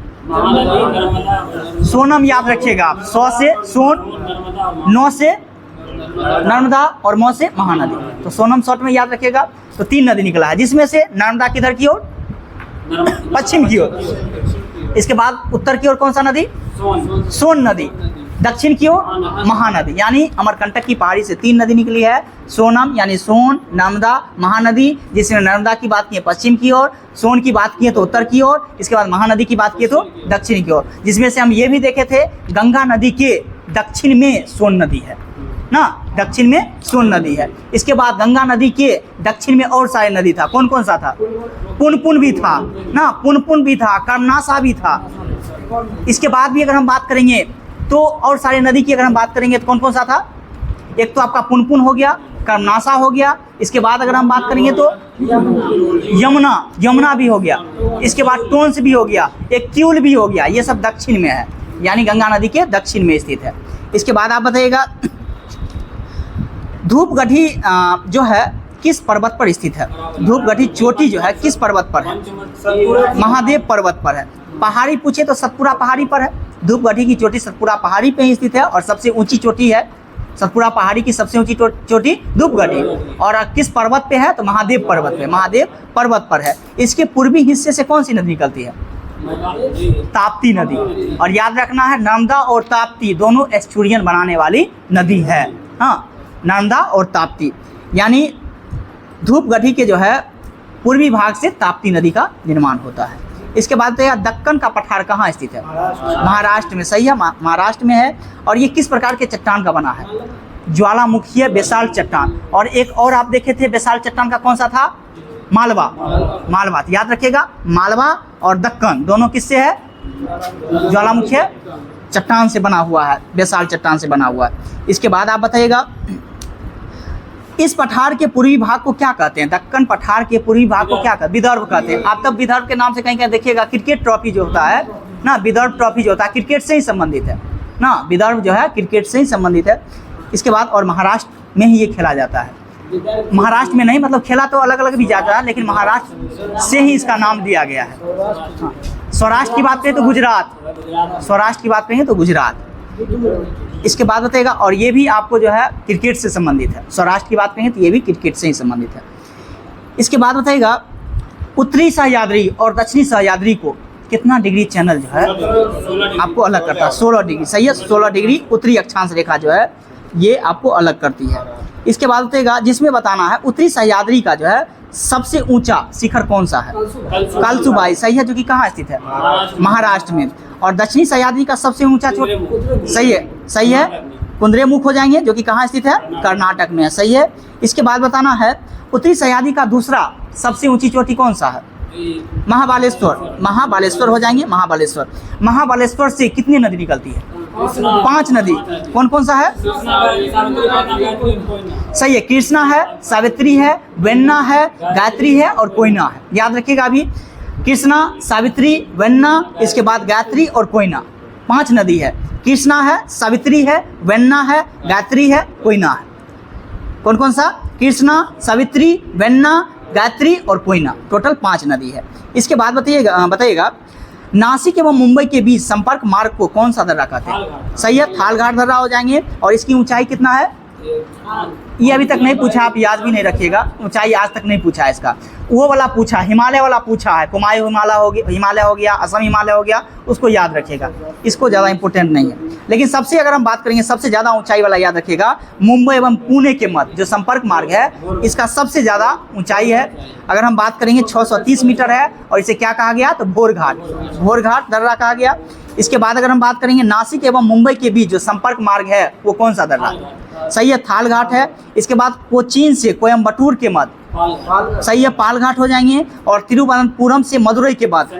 सोनम याद रखिएगा आप, 100 से सोन, 9 से नर्मदा और 9 से महानदी। तो सोनम शॉर्ट में याद रखिएगा। तो 3 नदी निकला है, जिसमें से नर्मदा किधर की ओर? पश्चिम की ओर। इसके बाद उत्तर की ओर कौन सा नदी? सोन नदी। दक्षिण की ओर महानदी। यानी अमरकंटक की पहाड़ी से 3 नदी निकली है। सोनम यानी सोन, नर्मदा, महानदी, जिसमें नर्मदा की बात की है पश्चिम की ओर, सोन की बात की है तो उत्तर की ओर, इसके बाद महानदी की बात की है तो दक्षिण की ओर। जिसमें से हम ये भी देखे थे गंगा नदी के दक्षिण में सोन नदी है ना, दक्षिण में सोन नदी है। इसके बाद गंगा नदी के दक्षिण में और सारे नदी था। कौन कौन सा था? पुनपुन भी था ना, पुनपुन भी था, कर्मनाशा भी था। इसके बाद भी अगर हम बात करेंगे तो और सारे नदी की अगर हम बात करेंगे तो कौन कौन सा था? एक तो आपका पुनपुन हो गया, कर्मनाशा हो गया। इसके बाद अगर हम बात करेंगे तो यमुना भी हो गया। इसके बाद टोंस भी हो गया, एक क्यूल भी हो गया। ये सब दक्षिण में है, यानी गंगा नदी के दक्षिण में स्थित है। इसके बाद आप बताइएगा धूपगढ़ी जो है किस पर्वत पर स्थित है? धूपगढ़ी चोटी जो है किस पर्वत पर है? महादेव पर्वत पर है। पहाड़ी पूछे तो सतपुड़ा पहाड़ी पर है। धूपगढ़ी की चोटी सतपुड़ा पहाड़ी पे ही स्थित है और सबसे ऊंची चोटी है। सतपुड़ा पहाड़ी की सबसे ऊंची चोटी धूपगढ़ी। और किस पर्वत पे है? तो महादेव पर्वत पे, महादेव पर्वत पर है। इसके पूर्वी हिस्से से कौन सी नदी निकलती है? ताप्ती नदी। और याद रखना है नर्मदा और ताप्ती दोनों एस्चुरियन बनाने वाली नदी है। हाँ, नर्मदा और ताप्ती, यानी धूपगढ़ी के जो है पूर्वी भाग से ताप्ती नदी का निर्माण होता है। इसके बाद बताइएगा दक्कन का पठार कहाँ स्थित है? महाराष्ट्र में, सही है, महाराष्ट्र में है। और ये किस प्रकार के चट्टान का बना है? ज्वालामुखीय बेसाल्ट चट्टान। और एक और आप देखे थे बेसाल्ट चट्टान का कौन सा था? मालवा। मालवा, तो याद रखिएगा मालवा और दक्कन दोनों किससे है? ज्वालामुखीय चट्टान से बना हुआ है, बेसाल्ट चट्टान से बना हुआ है। इसके बाद आप बताइएगा इस पठार के पूर्वी भाग को क्या कहते हैं? दक्कन पठार के पूर्वी भाग को क्या कहते हैं? विदर्भ कहते हैं। आप तब विदर्भ के नाम से कहीं कहीं देखिएगा क्रिकेट ट्रॉफी जो होता है ना, विदर्भ ट्रॉफी जो होता है क्रिकेट से ही संबंधित है ना, विदर्भ जो है क्रिकेट से ही संबंधित है। इसके बाद और महाराष्ट्र में ही ये खेला जाता है। महाराष्ट्र में नहीं, मतलब खेला तो अलग अलग भी जाता है, लेकिन महाराष्ट्र से ही इसका नाम दिया गया है। हाँ। सौराष्ट्र की बात करें तो गुजरात, सौराष्ट्र की बात करेंगे तो गुजरात। इसके बाद बताइएगा और ये भी आपको जो है क्रिकेट से संबंधित है। सौराष्ट्र की बात करेंगे तो ये भी क्रिकेट से ही संबंधित है। इसके बाद बताइएगा उत्तरी सह्याद्री और दक्षिणी सह्याद्री को कितना डिग्री चैनल जो है आपको अलग करता है? 16 डिग्री, सही है, 16 डिग्री उत्तरी अक्षांश रेखा जो है ये आपको अलग करती है। इसके बाद बताइएगा जिसमें बताना है उत्तरी सह्याद्री का जो है सबसे ऊंचा शिखर कौन सा है? कलसुबाई, सही है, जो कि कहाँ स्थित है? महाराष्ट्र में। और दक्षिणी सह्याद्री का सबसे ऊंचा चोटी, सही है, सही है, कुद्रेमुख हो जाएंगे, जो कि कहाँ स्थित है? कर्नाटक में है, सही है। इसके बाद बताना है उत्तरी सह्याद्री का दूसरा सबसे ऊंची चोटी कौन सा है? महाबालेश्वर, महाबालेश्वर हो जाएंगे, महाबालेश्वर। महाबालेश्वर से कितनी नदी निकलती है? 5 नदी। कौन कौन सा है? सही है, कृष्णा है, सावित्री है, वेन्ना है, गायत्री है और कोयना है। याद रखिएगा अभी कृष्णा, सावित्री, वेन्ना, इसके बाद गायत्री और कोयना, 5 नदी है। कृष्णा है, सावित्री है, वेन्ना है, गायत्री है, कोयना है। कौन कौन सा? कृष्णा, सावित्री, वेन्ना, गायत्री और कोयना, टोटल 5 नदी है। इसके बाद बताइएगा नासिक एवं मुंबई के बीच संपर्क मार्ग को कौन सा दर्रा कहते हैं? सही है, थालघाट दर्रा हो जाएंगे। और इसकी ऊंचाई कितना है? ये अभी तक नहीं पूछा, आप याद भी नहीं रखिएगा, ऊंचाई आज तक नहीं पूछा है इसका। वो वाला पूछा, हिमालय वाला पूछा है, कुमायूं हिमालय हो गया, असम हिमालय हो गया, उसको याद रखिएगा, इसको ज़्यादा इंपॉर्टेंट नहीं है। लेकिन सबसे अगर हम बात करेंगे सबसे ज़्यादा ऊंचाई वाला याद रखिएगा, मुंबई एवं पुणे के मध्य जो संपर्क मार्ग है इसका सबसे ज़्यादा ऊंचाई है। अगर हम बात करेंगे 630 मीटर है और इसे क्या कहा गया? तो भोरघाट, भोरघाट दर्रा कहा गया। इसके बाद अगर हम बात करेंगे नासिक एवं मुंबई के बीच जो संपर्क मार्ग है वो कौन सा दर्रा? सही है, थालघाट है। इसके बाद कोचीन से कोयम्बटूर के मध्य, सही है, पालघाट हो जाएंगे। और तिरुवनंतपुरम से मदुरई के बाद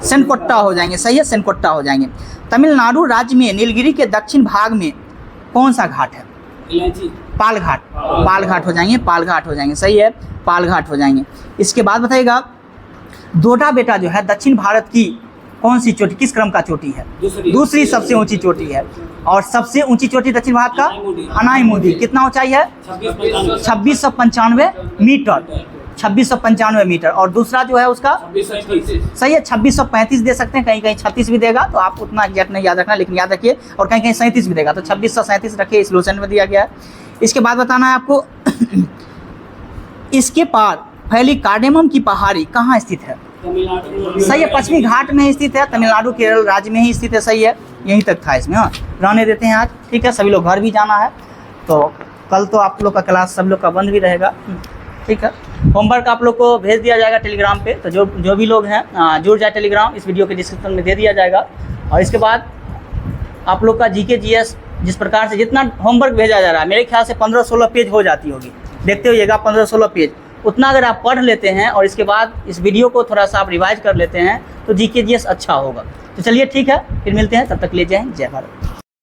सेनकोट्टा हो जाएंगे, सही है, सेनकोट्टा हो जाएंगे। तमिलनाडु राज्य में नीलगिरी के दक्षिण भाग में कौन सा घाट है? पालघाट, पालघाट हो जाएंगे, पालघाट हो जाएंगे, सही है, पालघाट हो जाएंगे। इसके बाद बताइएगा डोडा बेटा जो है दक्षिण भारत की कौन सी चोटी, किस क्रम का चोटी है? दूसरी सबसे ऊंची चोटी है। और सबसे ऊंची चोटी दक्षिण भारत का अनाईमुदी, कितना ऊंचाई है? 2695 मीटर, 2695 मीटर। और दूसरा जो है उसका सही है 2635 दे सकते हैं, कहीं कहीं 36 भी देगा, तो आप उतना एग्जैक्ट नहीं याद रखना, लेकिन याद रखिए। और कहीं कहीं 37 भी देगा, तो 2637 रखिए, इस लोसेंट में दिया गया है। इसके बाद बताना है आपको इसके पार फैली कार्डेमम की पहाड़ी कहाँ स्थित है? सही है, पश्चिमी घाट में स्थित है, तमिलनाडु केरल राज्य में ही स्थित है, सही है, यहीं तक था इसमें। हाँ, रहने देते हैं आज, ठीक है, सभी लोग घर भी जाना है, तो कल तो आप लोग का क्लास सब लोग का बंद भी रहेगा, ठीक है। होमवर्क आप लोग को भेज दिया जाएगा टेलीग्राम पे, तो जो भी लोग हैं जुड़ जाए टेलीग्राम, इस वीडियो के डिस्क्रिप्शन में दे दिया जाएगा। और इसके बाद आप लोग का जीके जीएस जिस प्रकार से जितना होमवर्क भेजा जा रहा है, मेरे ख्याल से 15-16 पेज हो जाती होगी, देखते होइएगा 15-16 पेज, उतना अगर आप पढ़ लेते हैं और इसके बाद इस वीडियो को थोड़ा सा आप रिवाइज कर लेते हैं तो जीके जीएस अच्छा होगा। तो चलिए ठीक है, फिर मिलते हैं, तब तक ले जाएं, जय भारत।